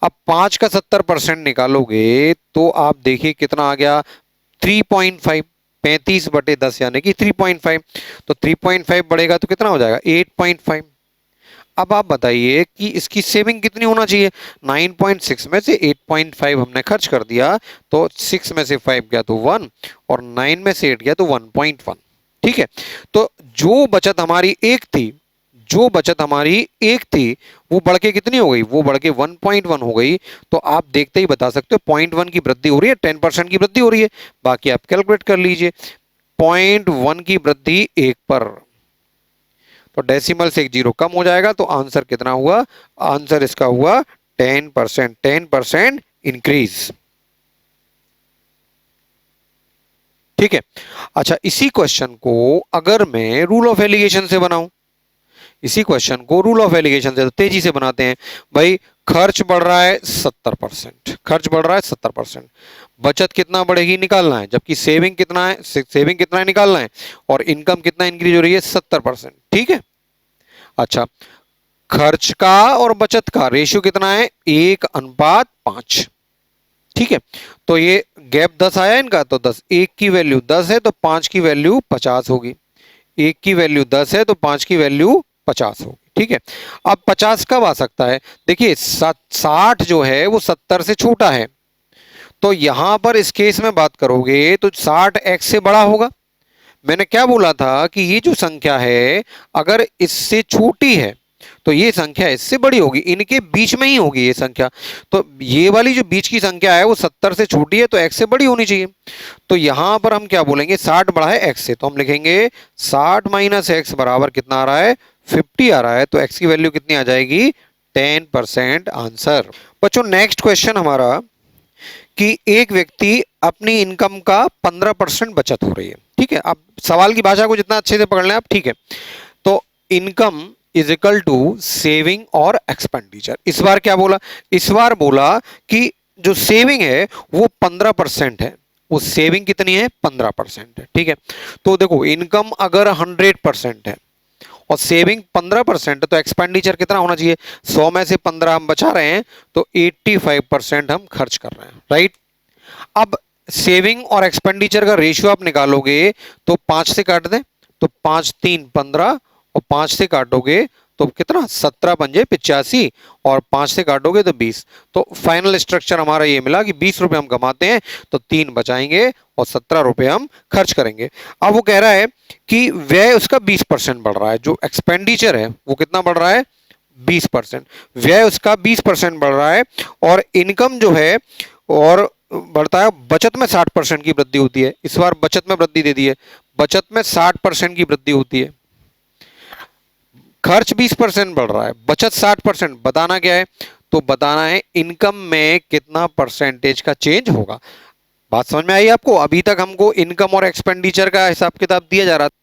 अब 5 का 70% निकालोगे तो आप देखिए कितना आ गया? 3.5। 35/10 यानी कि 3.5। तो 3.5 बढ़ेगा तो कितना हो जाएगा? 8.5। अब आप बताइए कि इसकी सेविंग कितनी होना चाहिए? 9.6 में से 8.5 हमने खर्च कर दिया, तो 6 में से 5 गया तो 1, और 9 में से 8 गया तो 1.1। ठीक है, तो जो बचत हमारी एक थी वो बढ़ के कितनी हो गई? वो बढ़ के 1.1 हो गई। तो आप देखते ही बता सकते हो 0.1 की वृद्धि हो रही है, 10% की वृद्धि हो रही है। बाकी आप कैलकुलेट कर लीजिए। 0.1 की वृद्धि 1 पर, तो डेसिमल से एक 0 कम हो जाएगा। तो आंसर कितना हुआ? आंसर इसका हुआ 10%। 10% इंक्रीज। ठीक है, अच्छा इसी क्वेश्चन को अगर मैं रूल ऑफ एलिगेशन से बनाऊं, इसी क्वेश्चन को रूल ऑफ एलिगेशन से, तो तेजी से बनाते हैं भाई। खर्च बढ़ रहा है 70%, खर्च बढ़ रहा है 70%, बचत कितना बढ़ेगी निकालना है, जबकि सेविंग कितना है निकालना है, और इनकम कितना इंक्रीज हो रही है? 70%। ठीक है, अच्छा खर्च का और बचत का रेशियो कितना है? 1:5। ठीक है, तो ये गैप 10 आया इनका, तो 10, 1 की वैल्यू 10 है तो 5 की वैल्यू 50 होगी। 1 की वैल्यू 10 है तो 5 की वैल्यू 50 होगी। ठीक है, अब 50 कब आ सकता है? देखिए 60 जो है वो 70 से छोटा है, तो यहां पर इस केस में बात करोगे तो 60 x से बड़ा होगा। मैंने क्या बोला था कि ये जो संख्या है अगर इससे छोटी है तो ये संख्या इससे बड़ी होगी, इनके बीच में ही होगी ये संख्या। तो ये वाली जो बीच की संख्या है वो 70 से छोटी है, तो x से बड़ी होनी चाहिए। तो यहां पर हम क्या बोलेंगे, 60 बड़ा है x से, तो हम लिखेंगे 60 माइनस एक्स बराबर कितना आ रहा है, 50 आ रहा है। तो x की वैल्यू कितनी आ जाएगी, 10% आंसर। बच्चों नेक्स्ट क्वेश्चन हमारा कि एक व्यक्ति अपनी इनकम का 15% बचत हो रही है, ठीक है। अब सवाल की भाषा को जितना अच्छे से पकड़ लें आप, ठीक है। तो income is equal to saving और एक्सपेंडिचर। इस बार क्या बोला, इस बार बोला कि जो सेविंग है वो 15% है, वो सेविंग कितनी है, 15% है, ठीक है। तो देखो इनकम अगर 100% है और सेविंग 15% है, तो एक्सपेंडिचर कितना होना चाहिए, 100 में से 15 हम बचा रहे हैं, तो 85% हम खर्च कर रहे हैं, राइट। अब सेविंग और एक्सपेंडिचर का रेशियो आप निकालोगे तो 5 से काट दें, तो 5 3 15 और 5 से काटोगे तो कितना, 17 पंजे 85 और 5 से काटोगे तो 20। तो फाइनल स्ट्रक्चर हमारा ये मिला कि 20 रुपए हम कमाते हैं तो 3 बचाएंगे और 17 रुपए हम खर्च करेंगे। अब वो कह रहा है कि व्यय उसका 20% बढ़ रहा है, जो एक्सपेंडिचर है वो कितना बढ़ रहा है, 20%, व्यय उसका 20% बढ़ रहा है, और इनकम जो है और बढ़ता है, बचत में 60% की वृद्धि होती है। इस बार बचत में वृद्धि दे दी है, बचत में 60% की वृद्धि होती है, खर्च 20% बढ़ रहा है, बचत 60%। बताना क्या है, तो बताना है इनकम में कितना परसेंटेज का चेंज होगा। बात समझ में आई आपको। अभी तक हमको इनकम और एक्सपेंडिचर का हिसाब किताब दिया जा रहा था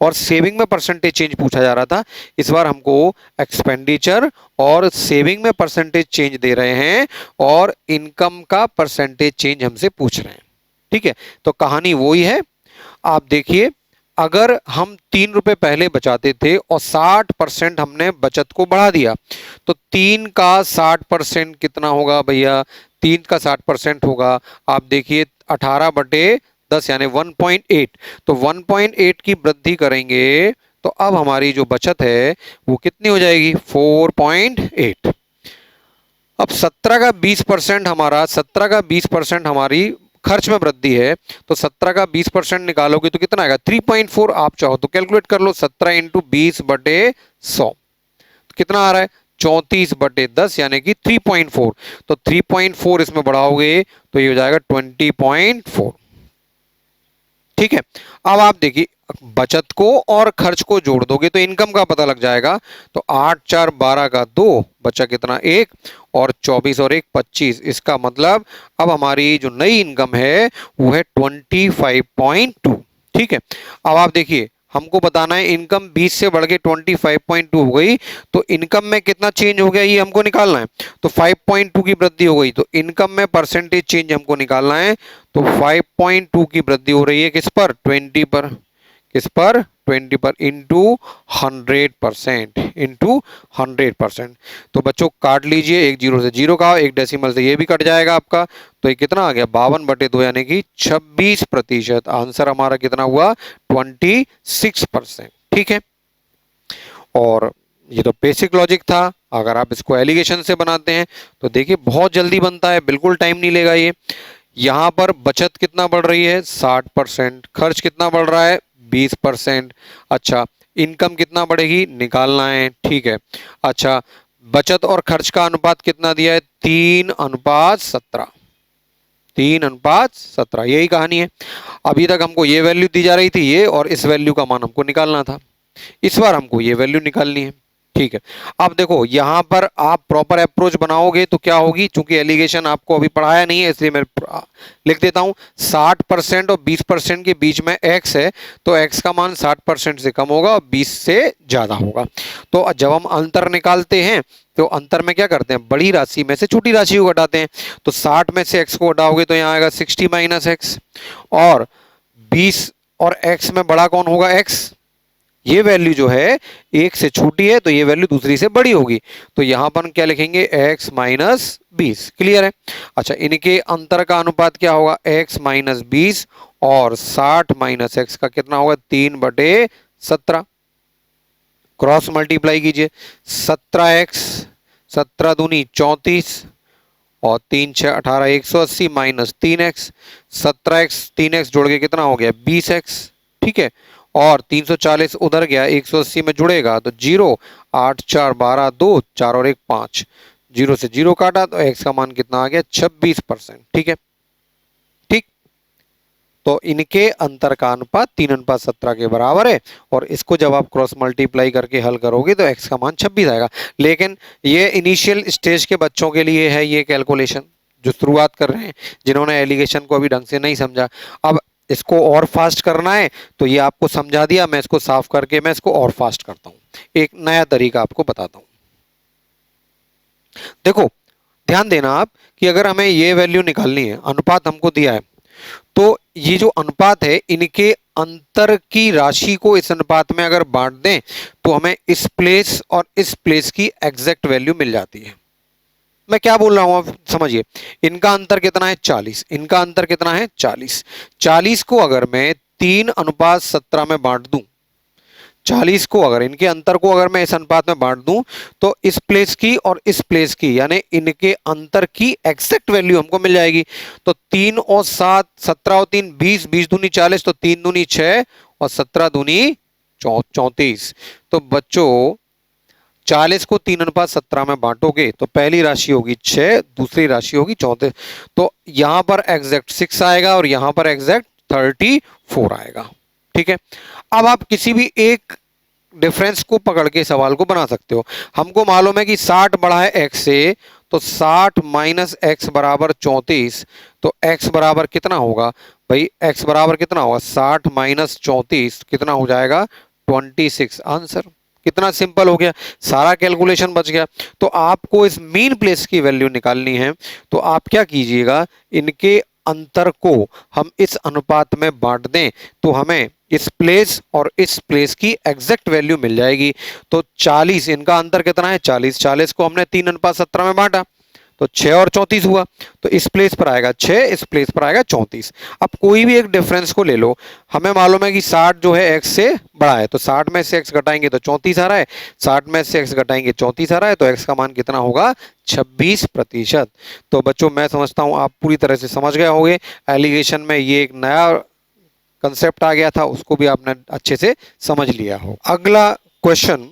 और सेविंग में परसेंटेज चेंज पूछा जा रहा था। इस बार हमको एक्सपेंडिचर और सेविंग में परसेंटेज चेंज दे रहे हैं और इनकम का परसेंटेज चेंज हमसे पूछ रहे हैं, ठीक है। तो कहानी वही है, आप देखिए, अगर हम 3 रुपए पहले बचाते थे और 60% हमने बचत को बढ़ा दिया, तो 3 का 60% कितना होगा भैया, 3 का 60% होगा, आप देखिए 18/10 यानी 1.8। तो 1.8 की वृद्धि करेंगे तो अब हमारी जो बचत है वो कितनी हो जाएगी, 4.8। अब 17 का 20% हमारा, 17 का 20% हमारी खर्च में वृद्धि है, तो 17 का 20% निकालोगे तो कितना आएगा, 3.4। आप चाहो तो कैलकुलेट कर लो, 17 इंटू 20/100 तो कितना आ रहा है, 34/10 यानी कि 3.4। तो 3.4 इसमें बढ़ाओगे तो ये हो जाएगा 20.4, ठीक है। अब आप देखिए बचत को और खर्च को जोड़ दोगे तो इनकम का पता लग जाएगा। तो 8 4 12 का 2 बचा कितना, 1, और 24 और 1 25। इसका मतलब अब हमारी जो नई इनकम है वो है 25.2, ठीक है। अब आप देखिए हमको बताना है इनकम 20 से बढ़ के 25.2 हो गई, तो इनकम में कितना चेंज हो गया ये हमको निकालना है। तो 5.2 की वृद्धि हो गई, तो इनकम में परसेंटेज चेंज हमको निकालना है। तो 5.2 की वृद्धि हो रही है किस पर, 20 पर, किस पर, 20 पर, इंटू 100%, इंटू 100%। तो बच्चों काट लीजिए, एक जीरो से जीरो का, एक डेसिमल से ये भी कट जाएगा आपका, तो ये कितना आ गया, 52/2 यानी कि 26%। आंसर हमारा कितना हुआ, 26%, ठीक है। और ये तो बेसिक लॉजिक था। अगर आप इसको एलिगेशन से बनाते हैं तो देखिए बहुत जल्दी बनता है, बिल्कुल टाइम नहीं लेगा ये। यहां पर बचत कितना बढ़ रही है, 60%, खर्च कितना बढ़ रहा है, 20%। अच्छा इनकम कितना बढ़ेगी निकालना है, ठीक है। अच्छा बचत और खर्च का अनुपात कितना दिया है, 3:17, 3:17, यही कहानी है। अभी तक हमको ये वैल्यू दी जा रही थी ये, और इस वैल्यू का मान हमको निकालना था। इस बार हमको ये वैल्यू निकालनी है, ठीक है। अब देखो यहां पर आप प्रॉपर अप्रोच बनाओगे तो क्या होगी, चूंकि एलिगेशन आपको अभी पढ़ाया नहीं है इसलिए मैं लिख देता हूं। 60% और 20% के बीच में x है, तो x का मान 60% से कम होगा और 20 से ज्यादा होगा। तो जब हम अंतर निकालते हैं तो अंतर में क्या करते हैं, बड़ी राशि में से छोटी राशि को घटाते हैं। तो 60 में से x को घटाओगे तो यहाँ आएगा 60 माइनस x, और 20 और x में बड़ा कौन होगा, x। ये वैल्यू जो है एक से छोटी है तो ये वैल्यू दूसरी से बड़ी होगी, तो यहां पर क्या लिखेंगे, x माइनस 20। क्लियर है। अच्छा इनके अंतर का अनुपात क्या होगा, x माइनस 20, और 60 माइनस x का कितना होगा, 3/17। क्रॉस मल्टीप्लाई कीजिए, 17x, 17 दूनी 34, और 3 6 18, 180 माइनस 3x, 17x 3x जोड़ के कितना हो गया, 20x, ठीक है। और 340 उधर गया, 180 में जुड़ेगा तो 0, 8 4 12 2, 4 और 1 5, 0 से 0 काटा तो x का मान कितना आ गया 26%। ठीक है, ठीक। तो इनके अंतर का अनुपात 3:17 के बराबर है, और इसको जब आप क्रॉस मल्टीप्लाई करके हल करोगे तो x का मान 26 आएगा। लेकिन ये इनिशियल स्टेज के बच्चों के लिए है ये कैलकुलेशन, जो शुरुआत कर रहे हैं, जिन्होंने एलिगेशन को अभी ढंग से नहीं समझा। अब इसको और फास्ट करना है तो ये आपको समझा दिया, मैं इसको साफ करके मैं इसको और फास्ट करता हूं, एक नया तरीका आपको बताता हूं। देखो, ध्यान देना आप कि अगर हमें ये वैल्यू निकालनी है, अनुपात हमको दिया है, तो ये जो अनुपात है इनके अंतर की राशि को इस अनुपात में अगर बांट दें तो हमें इस प्लेस और इस प्लेस की एग्जैक्ट वैल्यू मिल जाती है। मैं क्या बोल रहा हूं आप समझिए, इनका अंतर कितना है 40, इनका अंतर कितना है 40। 40 को अगर मैं 3:17 में बांट दूं, 40 को अगर इनके अंतर को अगर मैं इस अनुपात में बांट दूं तो इस प्लेस की और इस प्लेस की यानी इनके अंतर की एग्जैक्ट वैल्यू हमको मिल जाएगी। तो 3 और 7, 17 और 3 20, 20 दूनी 40, तो 3 दूनी 6 और 17 दूनी 34। तो बच्चों 40 को 3:17 में बांटोगे तो पहली राशि होगी 6, दूसरी राशि होगी 34। तो यहां पर एग्जैक्ट 6 आएगा और यहां पर एग्जैक्ट 34 आएगा। ठीक है, अब आप किसी भी एक डिफरेंस को पकड़ के सवाल को बना सकते हो। हमको मालूम है कि 60 बड़ा है x से, तो 60 माइनस x बराबर 34, तो x बराबर कितना होगा भाई, x बराबर कितना होगा 60 माइनस 34 कितना हो जाएगा 26। आंसर कितना सिंपल हो गया, सारा कैलकुलेशन बच गया। तो आपको इस मीन प्लेस की वैल्यू निकालनी है, तो आप क्या कीजिएगा, इनके अंतर को हम इस अनुपात में बांट दें तो हमें इस प्लेस और इस प्लेस की एग्जैक्ट वैल्यू मिल जाएगी। तो 40, इनका अंतर कितना है 40, 40 को हमने 3:17 में बांटा तो 6 और 34 हुआ, तो इस प्लेस पर आएगा 6, इस प्लेस पर आएगा 34। अब कोई भी एक डिफरेंस को ले लो, हमें मालूम है कि 60 जो है x से बड़ा है, तो 60 में से x घटाएंगे तो 34 आ रहा है, 60 में से x घटाएंगे 34 आ रहा है, तो x का मान कितना होगा 26%। तो बच्चों मैं समझता हूं आप पूरी तरह से समझ गए होंगे, एलिगेशन में ये एक नया कंसेप्ट आ गया था, उसको भी आपने अच्छे से समझ लिया हो। अगला क्वेश्चन,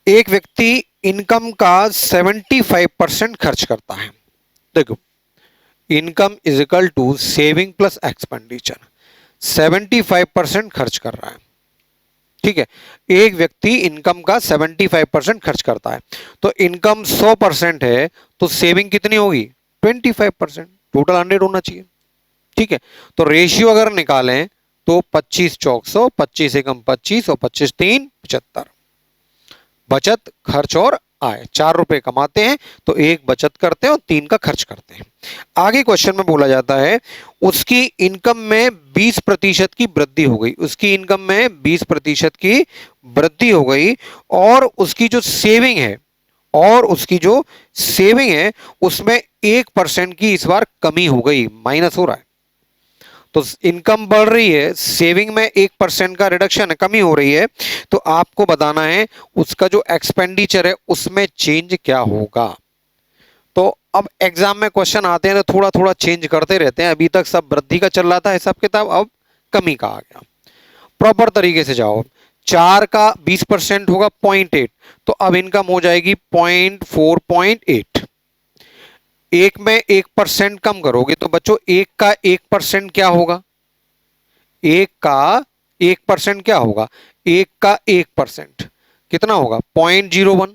एक व्यक्ति इनकम का 75% खर्च करता है। देखो, income is equal to saving plus expenditure, 75% खर्च कर रहा है। ठीक है, एक व्यक्ति इनकम का 75% खर्च करता है, तो इनकम 100% है तो सेविंग कितनी होगी 25%, टोटल 100 होना चाहिए। ठीक है, तो रेशियो अगर निकालें तो 25 चौक 100, 25 एकम 25 और 25 3 75। बचत, खर्च और आय, 4 रुपए कमाते हैं तो 1 बचत करते हैं और 3 का खर्च करते हैं। आगे क्वेश्चन में बोला जाता है उसकी इनकम में 20% की वृद्धि हो गई, उसकी इनकम में 20% की वृद्धि हो गई, और उसकी जो सेविंग है उसमें 1% की इस बार कमी हो गई, माइनस हो रहा है। तो इनकम बढ़ रही है, सेविंग में 1% का रिडक्शन है, कमी हो रही है, तो आपको बताना है उसका जो एक्सपेंडिचर है उसमें चेंज क्या होगा। तो अब एग्जाम में क्वेश्चन आते हैं तो थोड़ा थोड़ा चेंज करते रहते हैं, अभी तक सब वृद्धि का चल रहा था हिसाब किताब, अब कमी का आ गया। प्रॉपर तरीके से जाओ, 4 का 20% होगा 0.8, तो अब इनकम हो जाएगी 0.4.8। एक में 1% कम करोगे तो बच्चों एक का 1% क्या होगा, एक का 1% क्या होगा, एक का 1% कितना होगा 0.01।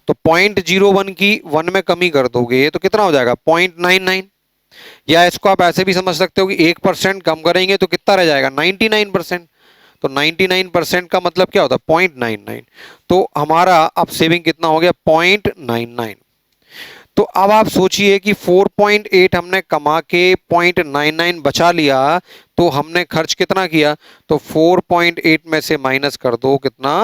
तो 0.01 की 1 में कमी कर दोगे तो कितना हो जाएगा 0.99, या इसको आप ऐसे भी समझ सकते हो कि 1% कम करेंगे तो कितना रह जाएगा 99%। तो 99% का मतलब क्या होता है 0.99, तो हमारा अब सेविंग कितना हो गया 0.99। तो अब आप सोचिए कि 4.8 हमने कमा के 0.99 बचा लिया, तो हमने खर्च कितना किया, तो 4.8 में से माइनस कर दो कितना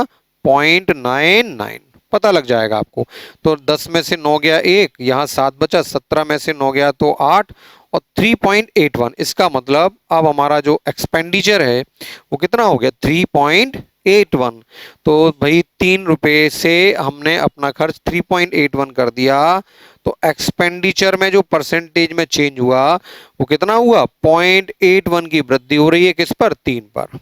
0.99, पता लग जाएगा आपको। तो 10 में से 9 गया 1, यहाँ 7 बचा, 17 में से 9 गया तो 8 और 3.81। इसका मतलब अब हमारा जो एक्सपेंडिचर है वो कितना हो गया 3.81। तो भाई 3 रुपए से हमने अपना खर्च 3.81 कर दिया, तो एक्सपेंडिचर में जो परसेंटेज में चेंज हुआ वो कितना हुआ, 0.81 की वृद्धि हो रही है किस पर, 3 पर,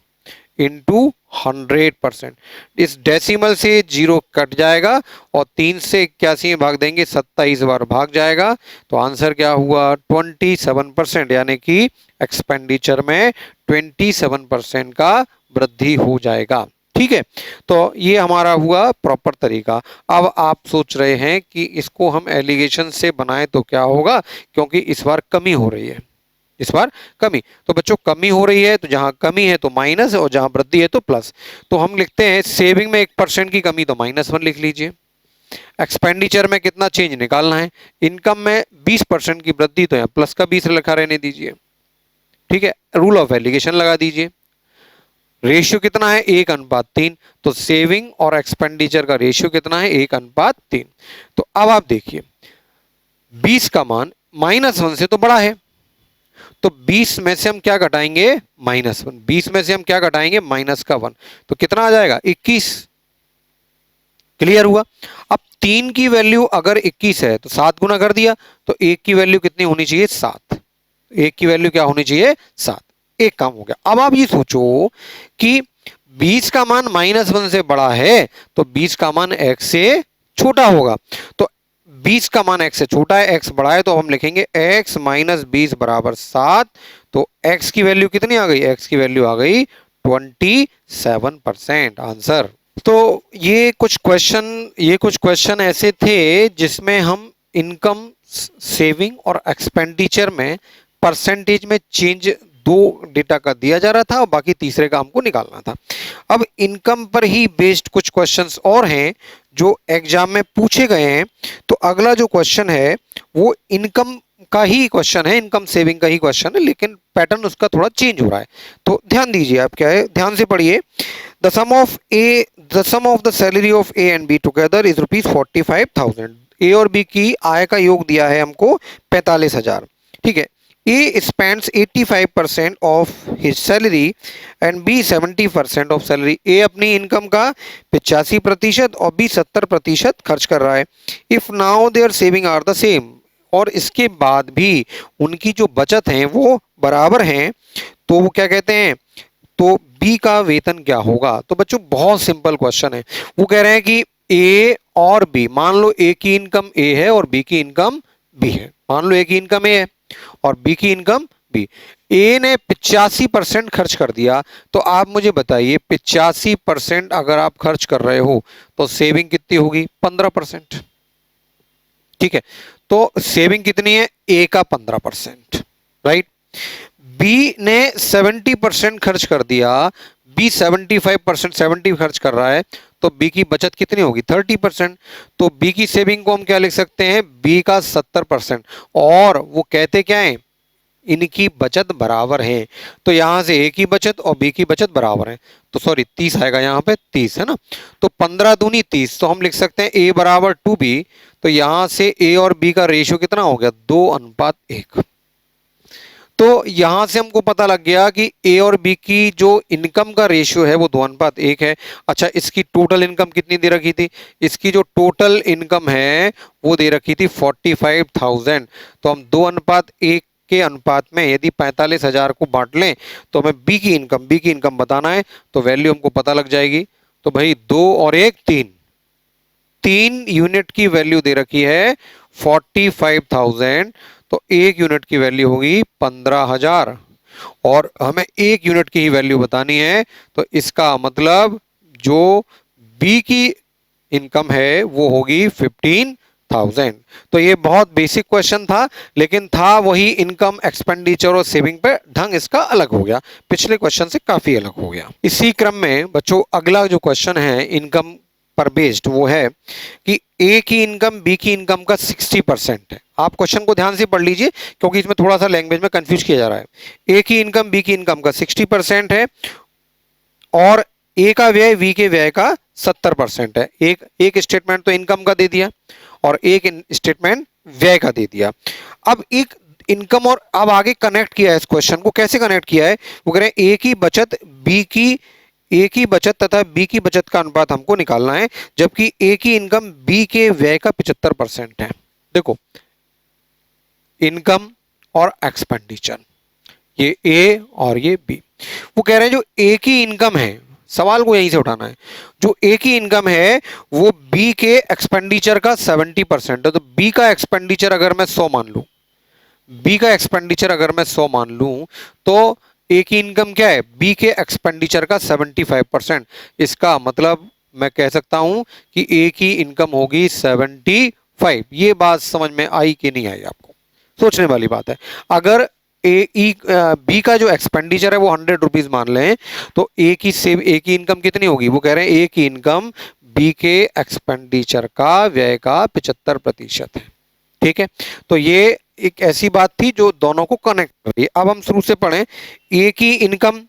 इंटू 100%। इस डेसिमल से 0 कट जाएगा और 3 से 81 में भाग देंगे, 27 बार भाग जाएगा, तो आंसर क्या हुआ, 27%, यानी कि एक्सपेंडिचर में 27% का वृद्धि हो जाएगा। ठीक है, तो ये हमारा हुआ प्रॉपर तरीका। अब आप सोच रहे हैं कि इसको हम एलिगेशन से बनाएं तो क्या होगा, क्योंकि इस बार कमी हो रही है, इस बार कमी, तो बच्चों कमी हो रही है तो जहां कमी है तो माइनस और जहां वृद्धि है तो प्लस। तो हम लिखते हैं सेविंग में 1% की कमी तो -1 लिख लीजिए, एक्सपेंडिचर में कितना चेंज निकालना है, इनकम में 20% की वृद्धि तो यहाँ प्लस का 20 लिखा रहने दीजिए। ठीक है, रूल ऑफ एलिगेशन लगा दीजिए, रेशियो कितना है 1:3, तो सेविंग और एक्सपेंडिचर का रेशियो कितना है 1:3। तो अब आप देखिए 20 का मान -1 से तो बड़ा है, तो 20 में से हम क्या घटाएंगे, -1, 20 में से हम क्या घटाएंगे, -1, तो कितना आ जाएगा 21। क्लियर हुआ। अब 3 की वैल्यू अगर 21 है तो 7 गुना कर दिया, तो 1 की वैल्यू कितनी होनी चाहिए, 7, 1 की वैल्यू क्या होनी चाहिए, 7, एक काम हो गया। अब आप ये सोचो कि 20 का मान -1 से बड़ा है तो 20 का मान x से छोटा होगा, तो 20 का मान x से छोटा है, x बड़ा है, तो हम लिखेंगे x - 20 = 7, तो x की वैल्यू कितनी आ गई, x की वैल्यू आ गई 27%, आंसर। तो ये कुछ क्वेश्चन ऐसे थे जिसमें हम इनकम, सेविंग और एक्सपेंडिचर में परसेंटेज में चेंज 2 डेटा का दिया जा रहा था और बाकी तीसरे का हमको निकालना था। अब इनकम पर ही बेस्ड कुछ क्वेश्चंस और हैं जो एग्जाम में पूछे गए हैं। तो अगला जो क्वेश्चन है वो इनकम का ही क्वेश्चन है, इनकम सेविंग का ही क्वेश्चन है, लेकिन पैटर्न उसका थोड़ा चेंज हो रहा है। तो ध्यान दीजिए, आप क्या है, ध्यान से पढ़िए। The sum of the salary of A and B together is ₹45,000। A और बी की आय का योग दिया है हमको 45,000। ठीक है, A spends 85% of his salary and B 70% of salary। A अपनी इनकम का 85% और B 70% खर्च कर रहा है। If now their saving are the same, और इसके बाद भी उनकी जो बचत है वो बराबर हैं, तो वो क्या कहते हैं, तो B का वेतन क्या होगा। तो बच्चों बहुत सिंपल क्वेश्चन है, वो कह रहे हैं कि A और B, मान लो A की इनकम A है और B की इनकम B है, मान लो A की इनकम A है और बी की इनकम बी। ए ने 85% खर्च कर दिया, तो आप मुझे बताइए 85% अगर आप खर्च कर रहे हो तो सेविंग कितनी होगी, 15%। ठीक है, तो सेविंग कितनी है, ए का 15%, राइट। बी ने 70% खर्च कर दिया, बी 75%, 70 खर्च कर रहा है, तो बी की बचत कितनी होगी, 30%। तो बी की सेविंग को हम क्या लिख सकते हैं, बी का 70%, और वो कहते क्या है, इनकी बचत बराबर है। तो यहां से ए की बचत और बी की बचत बराबर है, तो सॉरी 30 आएगा यहाँ पे, 30 है ना, तो 15 दूनी 30, तो हम लिख सकते हैं ए बराबर 2b। तो यहां से ए और बी का रेशियो कितना हो गया, 2:1। तो यहां से हमको पता लग गया कि ए और बी की जो इनकम का रेशियो है वो 2:1 है। अच्छा, इसकी टोटल इनकम कितनी दे रखी थी, इसकी जो टोटल इनकम है वो दे रखी थी 45,000। तो हम 2:1 के अनुपात में यदि 45,000 को बांट लें तो हमें बी की इनकम बताना है, तो वैल्यू हमको पता लग जाएगी। तो भाई 2 और 1 3 यूनिट की वैल्यू दे रखी है 45,000, तो 1 यूनिट की वैल्यू होगी 15,000, और हमें 1 यूनिट की ही वैल्यू बतानी है, तो इसका मतलब जो बी की इनकम है वो होगी 15,000। तो ये बहुत बेसिक क्वेश्चन था, लेकिन था वही इनकम, एक्सपेंडिचर और सेविंग पे, ढंग इसका अलग हो गया, पिछले क्वेश्चन से काफी अलग हो गया। इसी क्रम में बच्चों अगला जो क्वेश्चन है इनकम पर बेस्ड, वो है कि ए की इनकम बी की इनकम का 60% है। आप क्वेश्चन को ध्यान से पढ़ लीजिए क्योंकि इसमें थोड़ा सा लैंग्वेज में कंफ्यूज किया जा रहा है। ए की इनकम बी की इनकम का 60% है और ए का व्यय बी के व्यय का 70% है। एक स्टेटमेंट तो इनकम का दे दिया और एक स्टेटमेंट व्यय का दे दिया। अब एक इनकम और अब आगे कनेक्ट किया है, इस क्वेश्चन को कैसे कनेक्ट किया है, वो कह रहे हैं ए की बचत तथा बी की बचत का अनुपात हमको निकालना है, जबकि ए की इनकम बी के व्यय का 75% है। देखो इनकम और एक्सपेंडिचर, ये ए और ये बी। वो कह रहे हैं जो ए की इनकम है, सवाल को यहीं से उठाना है, जो ए की इनकम है वो बी के एक्सपेंडिचर का 70% है। तो बी का एक्सपेंडिचर अगर मैं 100 मान लूं, बी का एक्सपेंडिचर अगर मैं 100 मान लूं, तो ए की इनकम क्या है, बी के एक्सपेंडिचर का 75%। इसका मतलब मैं कह सकता हूं कि ए की इनकम होगी 75। ये बात समझ में आई कि नहीं आई आपको? सोचने वाली बात है। अगर बी का जो एक्सपेंडिचर है वो 100 रुपीज मान लें, तो ए की इनकम कितनी होगी? वो कह रहे हैं ए की इनकम बी के एक्सपेंडिचर का व्यय का 75% है। ठीक है, तो ये एक ऐसी बात थी जो दोनों को कनेक्ट कर रही है। अब हम शुरू से पढ़ें, ए की इनकम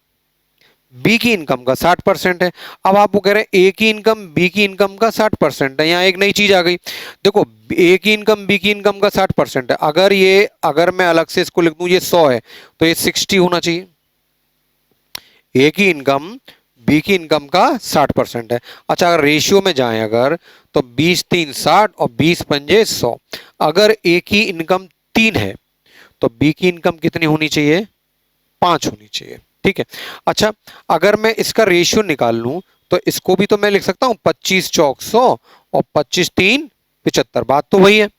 बी की इनकम का 60% है। अब आप वो कह रहे हैं ए की इनकम बी की इनकम का 60% है। यहां एक नई चीज आ गई, देखो ए की इनकम बी की इनकम का 60% है। अगर मैं अलग से इसको लिख दूं ये 100 है, तो ये 60 होना चाहिए। ए की इनकम बी की इनकम का 60% है। अच्छा, अगर रेशियो में जाएं अगर, तो 20 3 60 और 20 पंजे 100। अगर ए की इनकम 3 है तो बी की इनकम कितनी होनी चाहिए? 5 होनी चाहिए। ठीक है, अच्छा अगर मैं इसका रेशियो निकाल लूं, तो इसको भी तो मैं लिख सकता हूं 25 चौक 100 और 25 3 75। बात तो वही है,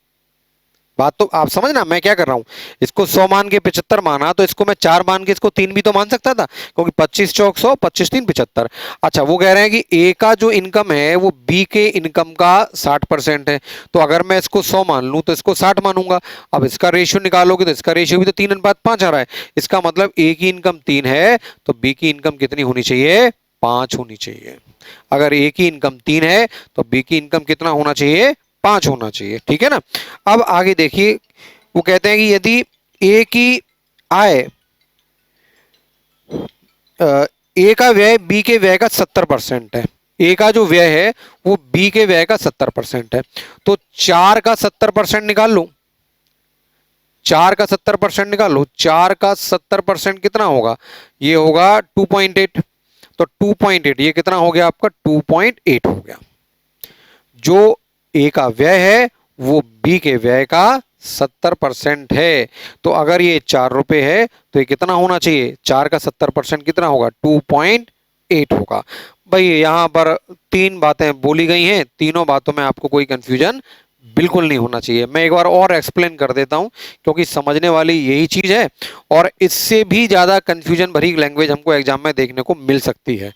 बात तो आप समझना मैं क्या कर रहा हूं। इसको 100 मान के 75 माना, तो इसको मैं 4 मान के इसको 3 भी तो मान सकता था, क्योंकि 25 चौक 100 25 3 75। अच्छा, वो कह रहे हैं कि ए का जो इनकम है वो बी के इनकम का 60% है। तो अगर मैं इसको 100 मान लूं तो इसको 60 मानूंगा। अब इसका रेशियो निकालोगे तो इसका रेशियो भी तो 3:5 आ रहा है। इसका मतलब ए की इनकम 3 है तो बी की इनकम कितनी होनी चाहिए? 5 होनी चाहिए। अगर ए की इनकम 3 है तो बी की इनकम कितना होना चाहिए? 5 होना चाहिए। ठीक है ना। अब आगे देखिए, वो कहते हैं कि यदि ए की आय ए का व्यय बी के व्यय का 70% है, ए का जो व्यय है वो बी के व्यय का 70% है, तो 4 का 70% निकाल लो। 4 का 70% निकाल लो। 4 का 70% कितना होगा? ये होगा 2.8। तो 2.8 ये कितना हो गया आपका? 2.8 हो गया। जो ए का व्यय है वो बी के व्यय का 70% है। तो अगर ये 4 रुपए है तो ये कितना होना चाहिए? 4 का 70% कितना होगा? 2.8 होगा। भाई यहां पर 3 बातें बोली गई हैं, तीनों बातों में आपको कोई कंफ्यूजन बिल्कुल नहीं होना चाहिए। मैं एक बार और एक्सप्लेन कर देता हूं, क्योंकि समझने वाली यही चीज है और इससे भी ज्यादा कंफ्यूजन भरी लैंग्वेज हमको एग्जाम में देखने को मिल सकती है।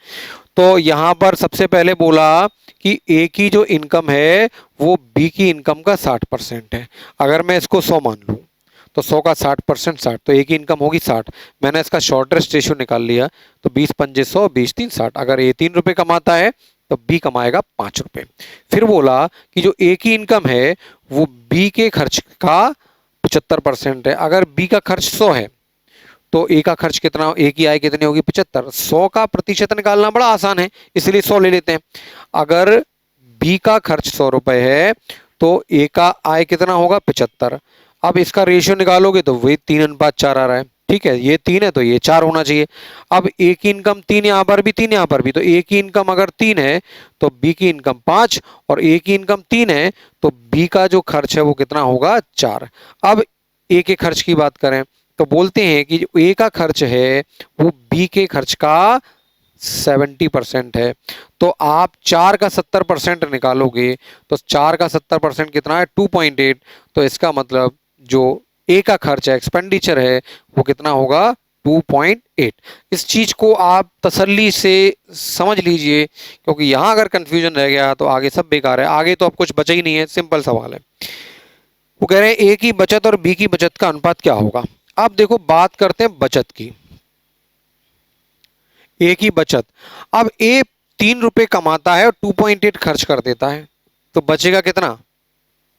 तो यहां पर सबसे पहले बोला कि ए की जो इनकम है वो बी की इनकम का 60% है। अगर मैं इसको 100 मान लूं, तो 100 का 60% 60, तो ए की इनकम होगी 60। मैंने इसका शॉर्टेस्ट रेशियो निकाल लिया, तो 20 पंजे 100 20 3 60। अगर ए 3 रुपए कमाता है तो बी कमाएगा 5 रुपए। फिर बोला कि जो ए की इनकम है वो बी के खर्च का 75% है। अगर बी का खर्च 100 है तो ए का खर्च कितना, ए की आय कितनी होगी? 75। 100 का प्रतिशत निकालना बड़ा आसान है, इसलिए 100 ले लेते हैं। अगर बी का खर्च 100 रुपए है तो ए का आय कितना होगा? 75। अब इसका रेशियो निकालोगे तो वही 3:4 आ रहा है। ठीक है, ये 3 है तो ये 4 होना चाहिए। अब ए की इनकम 3 यहां पर भी 3 यहां पर भी, तो ए की इनकम अगर 3 है तो बी की इनकम 5, और ए की इनकम 3 है तो बी का जो खर्च है वो कितना होगा? 4। अब ए के खर्च की बात करें तो बोलते हैं कि जो ए का खर्च है वो बी के खर्च का 70% है। तो आप 4 का 70% निकालोगे तो 4 का 70% कितना है? 2.8। तो इसका मतलब जो ए का खर्च है, एक्सपेंडिचर है, वो कितना होगा? 2.8। इस चीज को आप तसल्ली से समझ लीजिए, क्योंकि यहां अगर कंफ्यूजन रह गया तो आगे सब बेकार है। आगे तो अब कुछ बचा ही नहीं है, सिंपल सवाल है। वो कह रहे हैं ए की बचत और बी की बचत का अनुपात क्या होगा? आप देखो, बात करते हैं बचत की। ए की बचत, अब ए 3 रुपए कमाता है और 2.8 खर्च कर देता है, तो बचेगा कितना?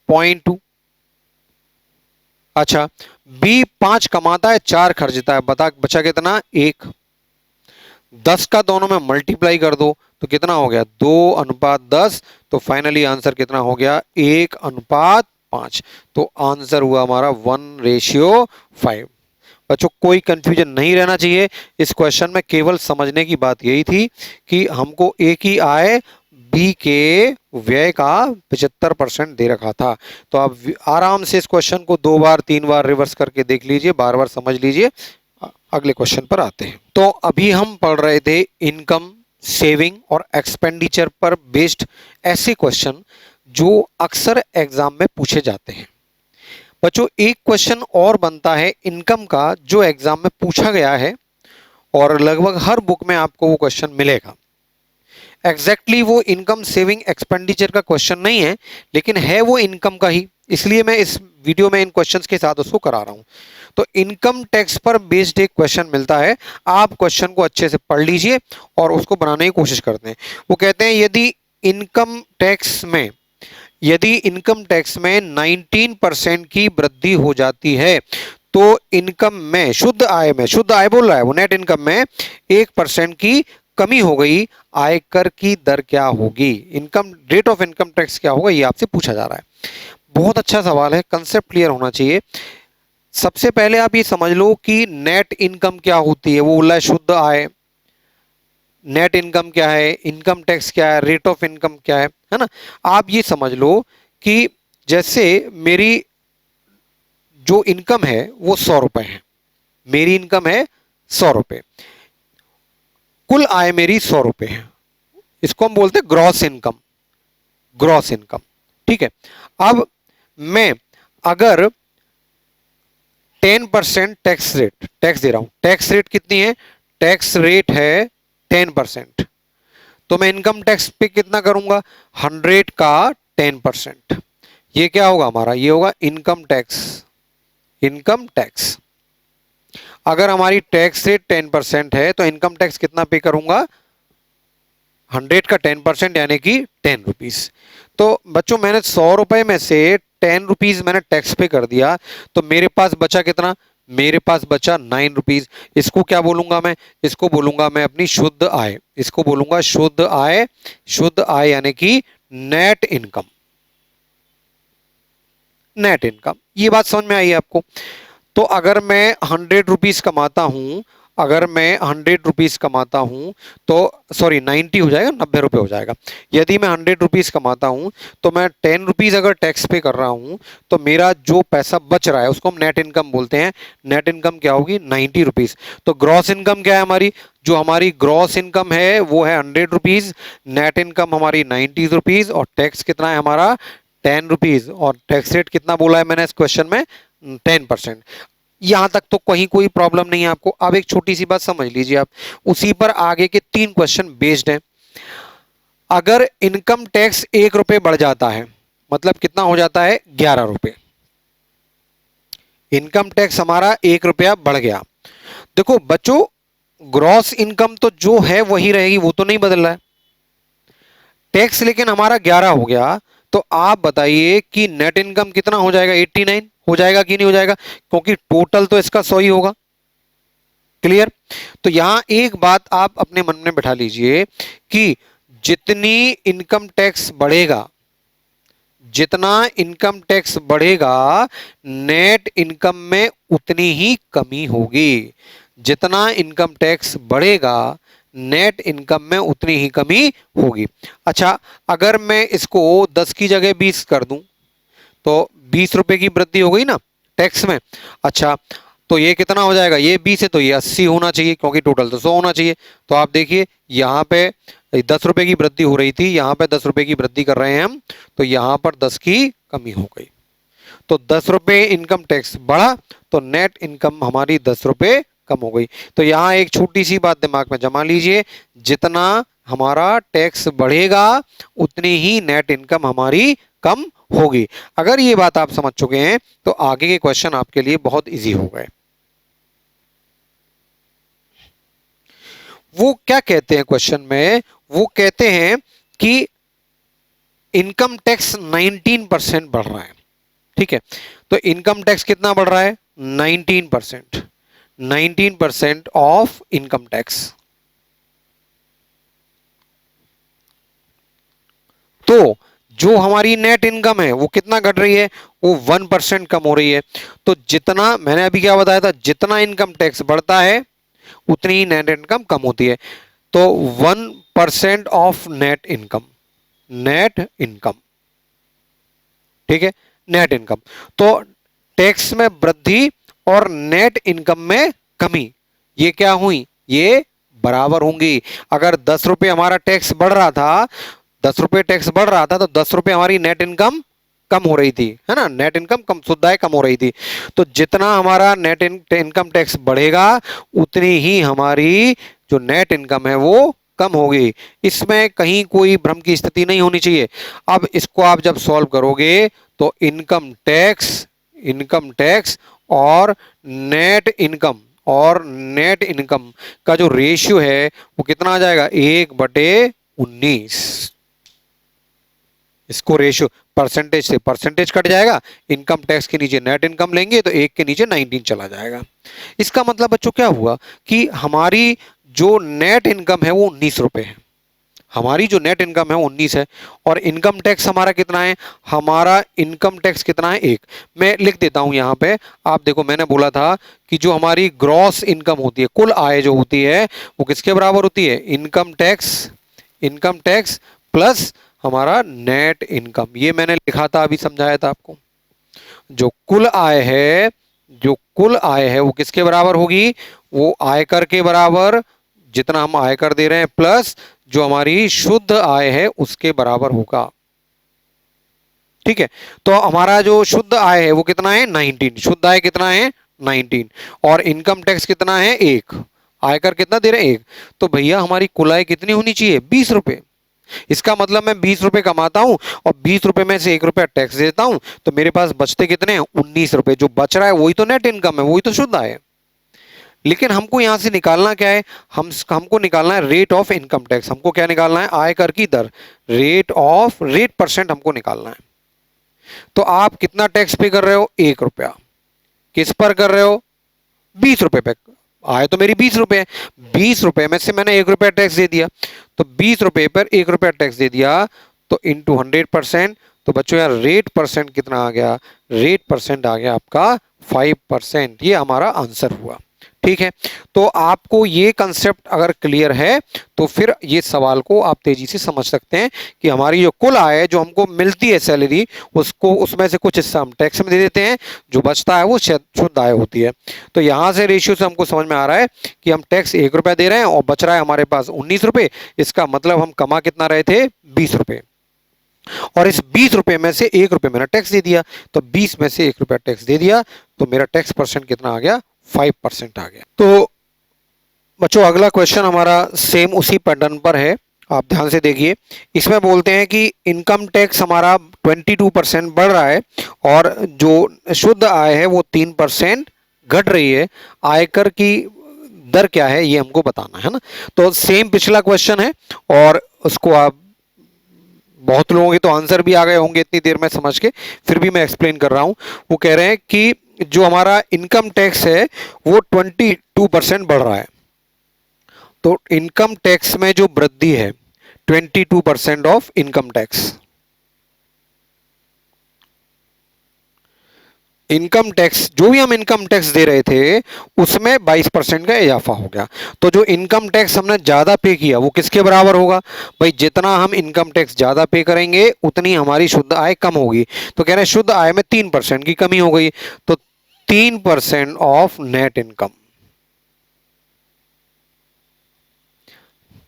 0.2। अच्छा, बी 5 कमाता है 4 खर्चता है, बचा कितना? 1। 10 का दोनों में मल्टीप्लाई कर दो तो कितना हो गया? 2:10। तो फाइनली आंसर कितना हो गया? 1:5। तो आंसर हुआ हमारा 1:5। बच्चों कोई कंफ्यूजन नहीं रहना चाहिए। इस क्वेश्चन में केवल समझने की बात यही थी कि हमको ए की आय बी के व्यय का 75% दे रखा था। तो आप आराम से इस क्वेश्चन को 2 बार 3 बार रिवर्स करके देख लीजिए, बार बार समझ लीजिए। अगले क्वेश्चन पर आते हैं। तो अभी हम पढ़ रहे थे इनकम, सेविंग और एक्सपेंडिचर पर बेस्ड ऐसे क्वेश्चन जो अक्सर एग्जाम में पूछे जाते हैं। बच्चों एक क्वेश्चन और बनता है इनकम का, जो एग्जाम में पूछा गया है और लगभग हर बुक में आपको वो क्वेश्चन मिलेगा। एग्जैक्टली वो इनकम, सेविंग, एक्सपेंडिचर का क्वेश्चन नहीं है, लेकिन है वो इनकम का ही, इसलिए मैं इस वीडियो में इन क्वेश्चंस के साथ उसको करा रहा हूं। तो इनकम टैक्स पर बेस्ड एक क्वेश्चन मिलता है, आप क्वेश्चन को अच्छे से पढ़ लीजिए और उसको बनाने की कोशिश करते हैं। वो कहते हैं यदि इनकम टैक्स में 19% की वृद्धि हो जाती है तो इनकम में, शुद्ध आय बोल रहा है वो, नेट इनकम में 1% की कमी हो गई, आयकर की दर क्या होगी? Income rate of income tax क्या होगा, ये आपसे पूछा जा रहा है। बहुत अच्छा सवाल है, कंसेप्ट क्लियर होना चाहिए। सबसे पहले आप ये समझ लो कि नेट इनकम क्या होती है। वो बोला है शुद्ध आय, नेट इनकम क्या है, इनकम टैक्स क्या है, रेट ऑफ इनकम क्या है ना। आप ये समझ लो कि जैसे मेरी जो इनकम है वो 100 रुपए है, मेरी इनकम है 100 रुपए, कुल आय मेरी 100 रुपए है, इसको हम बोलते हैं ग्रॉस इनकम, ग्रॉस इनकम। ठीक है, अब मैं अगर 10% टैक्स दे रहा हूं, टैक्स रेट कितनी है, टैक्स रेट है 10%, तो मैं इनकम टैक्स पे कितना करूंगा, 100 का 10%, ये क्या होगा हमारा, ये होगा इनकम टैक्स। इनकम टैक्स, अगर हमारी टैक्स रेट 10% है तो इनकम टैक्स कितना पे करूंगा, 100 का 10% यानी कि 10 रुपीज। तो बच्चों मैंने 100 रुपए में से 10 रुपीज मैंने टैक्स पे कर दिया, तो मेरे पास बचा कितना, मेरे पास बचा 9 रुपीज। इसको क्या बोलूंगा मैं, इसको बोलूंगा मैं अपनी शुद्ध आय, इसको बोलूंगा शुद्ध आय। शुद्ध आय यानी कि नेट इनकम, नेट इनकम। ये बात समझ में आई आपको? तो अगर मैं 100 रुपीज कमाता हूं, अगर मैं 100 रुपीज कमाता हूं तो सॉरी 90 हो जाएगा, 90 रुपए हो जाएगा। यदि मैं 100 रुपीज कमाता हूं तो मैं 10 रुपीज अगर टैक्स पे कर रहा हूं तो मेरा जो पैसा बच रहा है उसको हम नेट इनकम बोलते हैं। नेट इनकम क्या होगी, 90 रुपीज। तो ग्रॉस इनकम क्या है हमारी, जो हमारी ग्रॉस इनकम है वो है 100 रुपीज, नेट इनकम हमारी 90 रुपीज और टैक्स कितना है हमारा 10 रुपीज। और टैक्स रेट कितना बोला है मैंने इस क्वेश्चन में, 10%। यहां तक तो कहीं कोई प्रॉब्लम नहीं है आपको। अब एक छोटी सी बात समझ लीजिए आप, उसी पर आगे के 3 क्वेश्चन बेस्ड हैं। अगर इनकम टैक्स 1 रुपए बढ़ जाता है, मतलब कितना हो जाता है 11 रुपए, इनकम टैक्स हमारा 1 रुपया बढ़ गया। देखो बच्चों ग्रॉस इनकम तो जो है वही रहेगी, वो तो नहीं बदल रहा है, टैक्स लेकिन हमारा 11 हो गया। तो आप बताइए कि नेट इनकम कितना हो जाएगा, 89 हो जाएगा कि नहीं हो जाएगा, क्योंकि टोटल तो इसका 100 ही होगा। क्लियर? तो यहां एक बात आप अपने मन में बैठा लीजिए कि जितनी इनकम टैक्स बढ़ेगा, जितना इनकम टैक्स बढ़ेगा नेट इनकम में उतनी ही कमी होगी। जितना इनकम टैक्स बढ़ेगा नेट इनकम में उतनी ही कमी होगी। अच्छा, अगर मैं इसको 10 की जगह 20 कर दूं तो 20 रुपए की वृद्धि हो गई ना टैक्स में। अच्छा, तो ये कितना हो जाएगा, ये 20 है तो ये 80 होना चाहिए, क्योंकि टोटल तो 100 होना चाहिए। तो आप देखिए यहाँ पे 10 रुपए की वृद्धि हो रही थी, यहाँ पे 10 रुपए की वृद्धि कर रहे हैं हम, तो यहाँ पर 10 की कमी हो गई। तो 10 रुपए इनकम टैक्स बढ़ा तो नेट इनकम हमारी 10 रुपए कम हो गई। तो यहाँ एक छोटी सी बात दिमाग में जमा लीजिए, जितना हमारा टैक्स बढ़ेगा उतनी ही नेट इनकम हमारी कम होगी। अगर ये बात आप समझ चुके हैं तो आगे के क्वेश्चन आपके लिए बहुत इजी हो गए। वो क्या कहते हैं क्वेश्चन में, वो कहते हैं कि इनकम टैक्स 19% बढ़ रहा है। ठीक है, तो इनकम टैक्स कितना बढ़ रहा है, 19%, 19% ऑफ इनकम टैक्स। तो जो हमारी नेट इनकम है वो कितना घट रही है, वो 1% कम हो रही है। तो जितना मैंने अभी क्या बताया था, जितना इनकम टैक्स बढ़ता है उतनी ही नेट इनकम कम होती है। तो 1% of net income, net income. ठीक है, नेट इनकम। तो टैक्स में वृद्धि और नेट इनकम में कमी, ये क्या हुई, ये बराबर होंगी। अगर 10 रुपए हमारा टैक्स बढ़ रहा था, 10 रुपए टैक्स बढ़ रहा था, तो 10 रुपए हमारी नेट इनकम कम हो रही थी, है ना, नेट इनकम कम, शुद्ध आय कम हो रही थी। तो जितना हमारा नेट इनकम टैक्स बढ़ेगा उतनी ही हमारी जो नेट इनकम है वो कम होगी। इसमें कहीं कोई भ्रम की स्थिति नहीं होनी चाहिए। अब इसको आप जब सॉल्व करोगे तो इनकम टैक्स और नेट इनकम का जो रेशियो है वो कितना आ जाएगा, 1/19। इसको रेशियो परसेंटेज से परसेंटेज कट जाएगा, इनकम टैक्स के नीचे नेट इनकम लेंगे तो 1 के नीचे 19 चला जाएगा। इसका मतलब बच्चों क्या हुआ कि हमारी जो नेट इनकम है वो 19 रुपए है, हमारी जो नेट इनकम है वो 19 है। और इनकम टैक्स हमारा कितना है, हमारा इनकम टैक्स कितना है, 1। मैं लिख देता हूं यहां पे, आप देखो मैंने बोला था कि जो हमारी ग्रॉस इनकम होती है, कुल आय जो होती है वो किसके बराबर होती है, इनकम टैक्स प्लस हमारा नेट इनकम। ये मैंने लिखा था, अभी समझाया था आपको। जो कुल आय है वो किसके बराबर होगी, वो आयकर के बराबर, जितना हम आयकर दे रहे हैं, प्लस जो हमारी शुद्ध आय है उसके बराबर होगा। ठीक है, तो हमारा जो शुद्ध आय है वो कितना है, 19। शुद्ध आय कितना है, 19। और इनकम टैक्स कितना है, 1। आयकर कितना दे रहे हैं, 1। तो भैया हमारी कुल आय कितनी होनी चाहिए, 20 रुपए। इसका मतलब मैं 20 रुपए कमाता हूं और 20 रुपए में से 1 रुपया टैक्स देता हूं, तो मेरे पास बचते कितने हैं, 19 रुपए। जो बच रहा है वही तो नेट इनकम है, वही तो शुद्ध आय है। लेकिन हमको यहां से निकालना क्या है, हमको निकालना है रेट ऑफ इनकम टैक्स। हमको क्या निकालना है, आयकर की दर, रेट परसेंट हमको निकालना है। तो आप कितना टैक्स पे कर रहे हो, 1 रुपया। किस पर कर रहे हो, 20 रुपए पे। आय तो मेरी 20 रुपए है, 20 रुपए में से मैंने 1 रुपया टैक्स दे दिया, तो 20 रुपए पर 1 रुपया टैक्स दे दिया, तो इंटू 100%। तो बच्चों यार रेट परसेंट कितना आ गया, रेट परसेंट आ गया आपका 5%। ये हमारा आंसर हुआ। ठीक है, तो आपको ये कंसेप्ट अगर क्लियर है तो फिर ये सवाल को आप तेजी से समझ सकते हैं कि हमारी जो कुल आय है, जो हमको मिलती है सैलरी, उसको उसमें से कुछ हिस्सा हम टैक्स में दे देते हैं, जो बचता है वो शुद्ध आय होती है। तो यहां से रेशियो से हमको समझ में आ रहा है कि हम टैक्स 1 रुपया दे रहे हैं और बच रहा है हमारे पास 19 रुपए। इसका मतलब हम कमा कितना रहे थे, 20 रुपए। और इस 20 रुपए में से 1 रुपए मैंने टैक्स दे दिया, तो 20 में से 1 रुपया टैक्स दे दिया, तो मेरा टैक्स परसेंट कितना आ गया, 5% आ गया। तो बच्चों अगला क्वेश्चन हमारा सेम उसी पैटर्न पर है, आप ध्यान से देखिए। इसमें बोलते हैं कि इनकम टैक्स हमारा 22% बढ़ रहा है और जो शुद्ध आय है वो 3% घट रही है। आयकर की दर क्या है ये हमको बताना है ना। तो सेम पिछला क्वेश्चन है और उसको आप, बहुत लोगों के तो आंसर भी आ गए होंगे इतनी देर में समझ के, फिर भी मैं एक्सप्लेन कर रहा हूं। वो कह रहे हैं कि जो हमारा इनकम टैक्स है वो 22% बढ़ रहा है। तो इनकम टैक्स में जो वृद्धि है 22% of income tax, income tax जो भी हम इनकम टैक्स दे रहे थे उसमें 22% का इजाफा हो गया। तो जो इनकम टैक्स हमने ज्यादा पे किया वो किसके बराबर होगा, भाई जितना हम इनकम टैक्स ज्यादा पे करेंगे उतनी हमारी शुद्ध आय कम होगी। तो कह रहे हैं शुद्ध आय में 3% की कमी हो गई, तो 3% ऑफ नेट इनकम।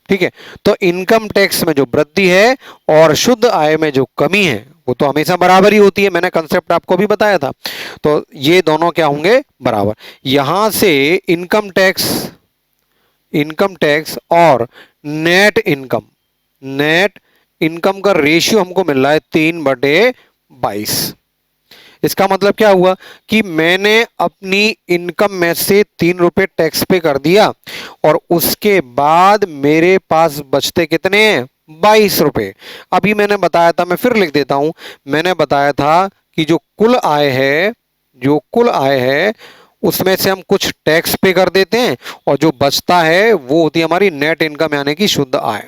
ठीक है, तो इनकम टैक्स में जो वृद्धि है और शुद्ध आय में जो कमी है वो तो हमेशा बराबर ही होती है, मैंने कंसेप्ट आपको भी बताया था। तो ये दोनों क्या होंगे, बराबर। यहां से इनकम टैक्स और नेट इनकम का रेशियो हमको मिल रहा है 3/22। इसका मतलब क्या हुआ कि मैंने अपनी इनकम में से 3 रुपए टैक्स पे कर दिया और उसके बाद मेरे पास बचते कितने हैं, 22 रुपए। अभी मैंने बताया था, मैं फिर लिख देता हूं, मैंने बताया था कि जो कुल आय है उसमें से हम कुछ टैक्स पे कर देते हैं और जो बचता है वो होती है हमारी नेट इनकम यानी कि शुद्ध आय।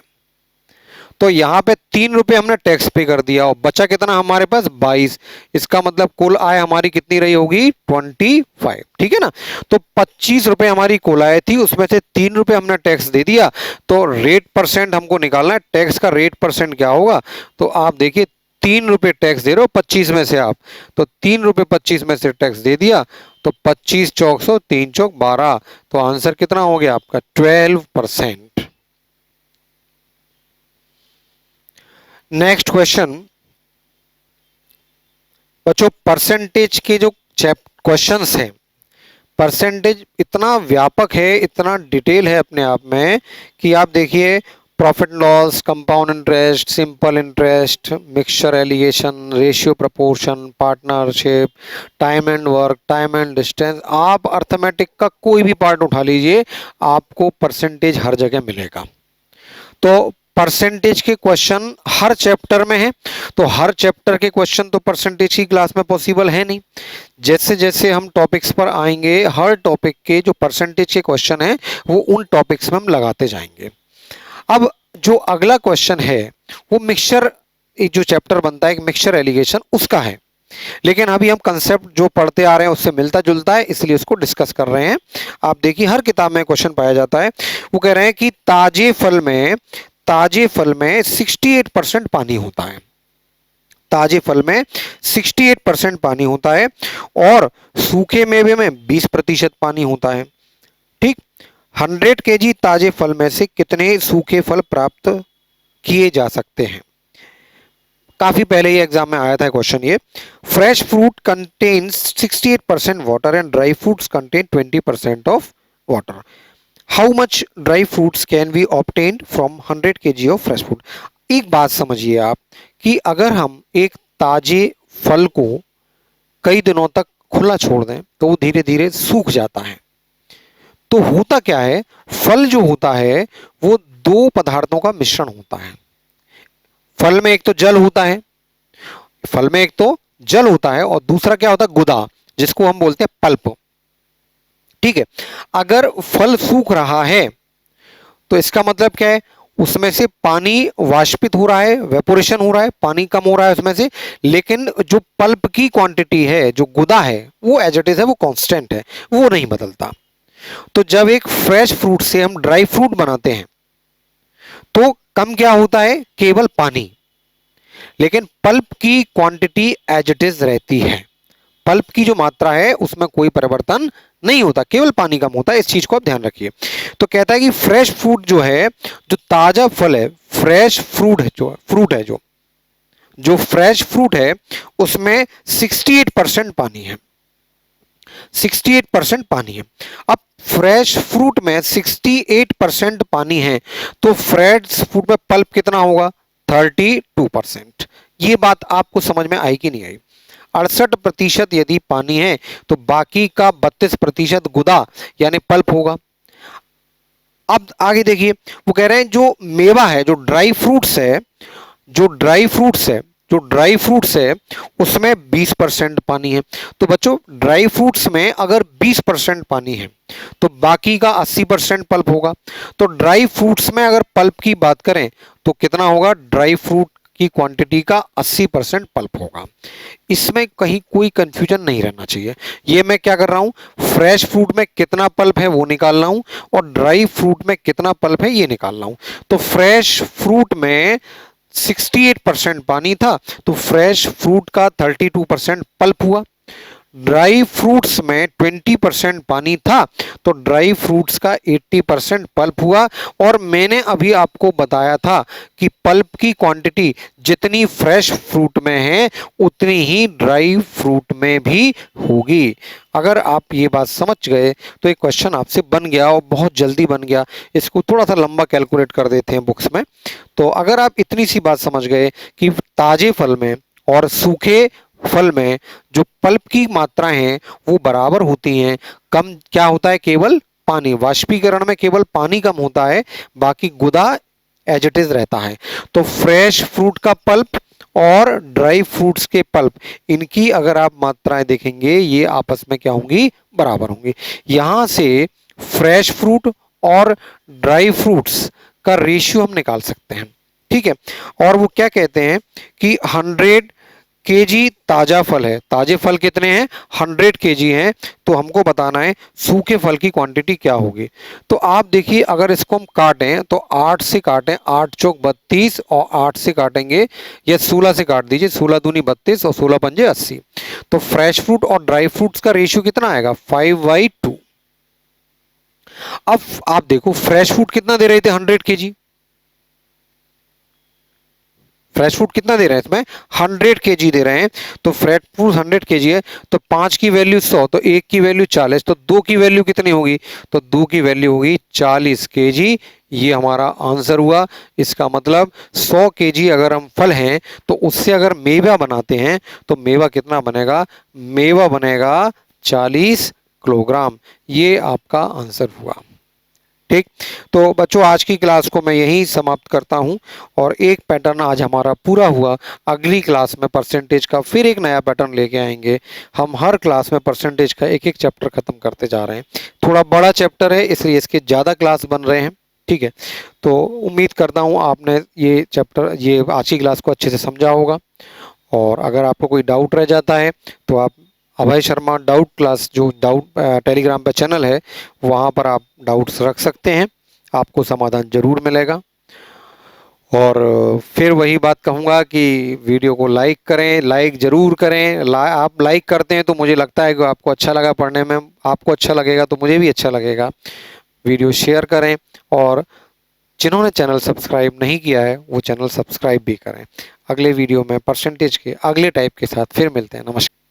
तो यहाँ पे 3 रुपए हमने टैक्स पे कर दिया और बचा कितना हमारे पास 22। इसका मतलब कुल आय हमारी कितनी रही होगी 25। ठीक है ना। तो 25 रुपए हमारी कुल आय थी, उसमें से 3 रुपए हमने टैक्स दे दिया। तो रेट परसेंट हमको निकालना है, टैक्स का रेट परसेंट क्या होगा। तो आप देखिए 3 रुपए टैक्स दे रहे हो 25 में से आप, तो 3 रुपए 25 में से टैक्स दे दिया, तो 25 चौक 100, 3 चौक 12। तो आंसर कितना हो गया आपका 12%। नेक्स्ट क्वेश्चन बच्चों, परसेंटेज के जो क्वेश्चंस हैं, परसेंटेज इतना व्यापक है, इतना डिटेल है अपने आप में कि आप देखिए profit loss, compound interest, simple interest, mixture allegation, ratio proportion, partnership, time and work, time and distance, आप अर्थमेटिक का कोई भी पार्ट उठा लीजिए, आपको परसेंटेज हर जगह मिलेगा। तो परसेंटेज के क्वेश्चन हर चैप्टर में है, तो हर चैप्टर के क्वेश्चन तो परसेंटेज की क्लास में पॉसिबल है नहीं। जैसे जैसे हम टॉपिक्स पर आएंगे, हर टॉपिक के जो परसेंटेज के क्वेश्चन हैं वो उन टॉपिक्स में हम लगाते जाएंगे। अब जो अगला क्वेश्चन है वो मिक्सचर, एक जो चैप्टर बनता है मिक्सचर एलिगेशन, उसका है, लेकिन अभी हम कंसेप्ट जो पढ़ते आ रहे हैं उससे मिलता जुलता है, इसलिए उसको डिस्कस कर रहे हैं। आप देखिए हर किताब में क्वेश्चन पाया जाता है। वो कह रहे हैं कि ताजे फल में 68% पानी होता है, ताजे फल में 68% पानी होता है, और सूखे मेवे में 20% पानी होता है। ठीक, 100 केजी ताजे फल में से कितने सूखे फल प्राप्त किए जा सकते हैं। काफी पहले ये एग्जाम में आया था क्वेश्चन ये। Fresh fruit contains 68% water and dry fruits contain 20% of water. How much dry fruits can be obtained from 100 KG of fresh fruit. एक बात समझिए आप कि अगर हम एक ताजे फल को कई दिनों तक खुला छोड़ दें तो वो धीरे धीरे सूख जाता है। तो होता क्या है, फल जो होता है वो दो पदार्थों का मिश्रण होता है। फल में एक तो जल होता है, फल में एक तो जल होता है, और दूसरा क्या होता है गुदा, जिसको हम बोलते हैं पल्प। ठीक है, अगर फल सूख रहा है तो इसका मतलब क्या है, उसमें से पानी वाष्पित हो रहा है, वेपोरेशन हो रहा है, पानी कम हो रहा है उसमें से, लेकिन जो पल्प की क्वांटिटी है, जो गुदा है, वो एज इट इज है, वो कांस्टेंट है, वो नहीं बदलता। तो जब एक फ्रेश फ्रूट से हम ड्राई फ्रूट बनाते हैं तो कम क्या होता है, केवल पानी, लेकिन पल्प की क्वांटिटी एज इट इज रहती है। पल्प की जो मात्रा है उसमें कोई परिवर्तन नहीं होता, केवल पानी कम होता है। इस चीज को आप ध्यान रखिए। तो कहता है कि फ्रेश फ्रूट जो है, जो ताजा फल है, फ्रेश फ्रूट है, जो फ्रेश फ्रूट है उसमें 68% पानी है, 68% पानी है। अब फ्रेश फ्रूट में 68% पानी है, तो फ्रेश फ्रूट में पल्प कितना होगा 32%। ये बात आपको समझ में आई कि नहीं आई। 68% यदि पानी है तो बाकी का 32% गुदा यानी पल्प होगा। अब आगे देखिए, वो कह रहे हैं जो मेवा है, जो ड्राई फ्रूट्स है, जो ड्राई फ्रूट्स है उसमें 20% पानी है। तो बच्चों ड्राई फ्रूट्स में अगर 20% पानी है तो बाकी का 80% पल्प होगा। तो ड्राई फ्रूट्स में अगर पल्प की बात करें तो कितना होगा, ड्राई फ्रूट की क्वांटिटी का 80% पल्प होगा। इसमें कहीं कोई कंफ्यूजन नहीं रहना चाहिए। ये मैं क्या कर रहा हूं, फ्रेश फ्रूट में कितना पल्प है वो निकाल रहा हूं, और ड्राई फ्रूट में कितना पल्प है ये निकाल रहा हूं। तो फ्रेश फ्रूट में 68% पानी था, तो फ्रेश फ्रूट का 32% पल्प हुआ। ड्राई फ्रूट्स में 20% पानी था, तो ड्राई फ्रूट्स का 80% पल्प हुआ। और मैंने अभी आपको बताया था कि पल्प की क्वांटिटी जितनी फ्रेश फ्रूट में है उतनी ही ड्राई फ्रूट में भी होगी। अगर आप ये बात समझ गए तो एक क्वेश्चन आपसे बन गया, और बहुत जल्दी बन गया। इसको थोड़ा सा लंबा कैलकुलेट कर देते हैं बुक्स में। तो अगर आप इतनी सी बात समझ गए कि ताजे फल में और सूखे फल में जो पल्प की मात्राएं हैं वो बराबर होती हैं, कम क्या होता है, केवल पानी, वाष्पीकरण में केवल पानी कम होता है, बाकी गुदा एज इट इज रहता है। तो फ्रेश फ्रूट का पल्प और ड्राई फ्रूट्स के पल्प, इनकी अगर आप मात्राएं देखेंगे ये आपस में क्या होंगी, बराबर होंगी। यहां से फ्रेश फ्रूट और ड्राई फ्रूट्स का रेशियो हम निकाल सकते हैं। ठीक है। और वो क्या कहते हैं कि 100 केजी ताजा फल है, ताजे फल कितने हैं, 100 केजी हैं, तो हमको बताना है सूखे फल की क्वांटिटी क्या होगी। तो आप देखिए अगर इसको हम काटें तो 8 से काटें, 8 चौक 32 और 8 से काटेंगे या 16 से काट दीजिए, 16 दूनी 32 और 16 पंजे 80। तो फ्रेश फ्रूट और ड्राई फ्रूट्स का रेशियो कितना आएगा, 5/2। अब आप देखो फ्रेश फ्रूट कितना दे रहे थे, 100 केजी। फ्रेश फ्रूट कितना दे रहे हैं इसमें, 100 केजी दे रहे हैं। तो फ्रेश फ्रूट 100 केजी है, तो 5 की वैल्यू 100, तो 1 की वैल्यू 40, तो 2 की वैल्यू कितनी होगी, तो 2 की वैल्यू होगी 40 केजी। ये हमारा आंसर हुआ। इसका मतलब 100 केजी अगर हम फल हैं तो उससे अगर मेवा बनाते हैं तो मेवा कितना बनेगा, मेवा बनेगा 40 किलोग्राम। ये आपका आंसर हुआ। ठीक, तो बच्चों आज की क्लास को मैं यहीं समाप्त करता हूं और एक पैटर्न आज हमारा पूरा हुआ। अगली क्लास में परसेंटेज का फिर एक नया पैटर्न लेके आएंगे। हम हर क्लास में परसेंटेज का एक एक चैप्टर खत्म करते जा रहे हैं। थोड़ा बड़ा चैप्टर है इसलिए इसके ज़्यादा क्लास बन रहे हैं। ठीक है, तो उम्मीद करता हूँ आपने ये चैप्टर, ये आज की क्लास को अच्छे से समझा होगा। और अगर आपको कोई डाउट रह जाता है तो आप अभय शर्मा डाउट क्लास, जो डाउट टेलीग्राम पे चैनल है, वहाँ पर आप डाउट्स रख सकते हैं, आपको समाधान जरूर मिलेगा। और फिर वही बात कहूँगा कि वीडियो को लाइक करें, लाइक ज़रूर करें। आप लाइक करते हैं तो मुझे लगता है कि आपको अच्छा लगा पढ़ने में, आपको अच्छा लगेगा तो मुझे भी अच्छा लगेगा। वीडियो शेयर करें और जिन्होंने चैनल सब्सक्राइब नहीं किया है वो चैनल सब्सक्राइब भी करें। अगले वीडियो में परसेंटेज के अगले टाइप के साथ फिर मिलते हैं। नमस्कार।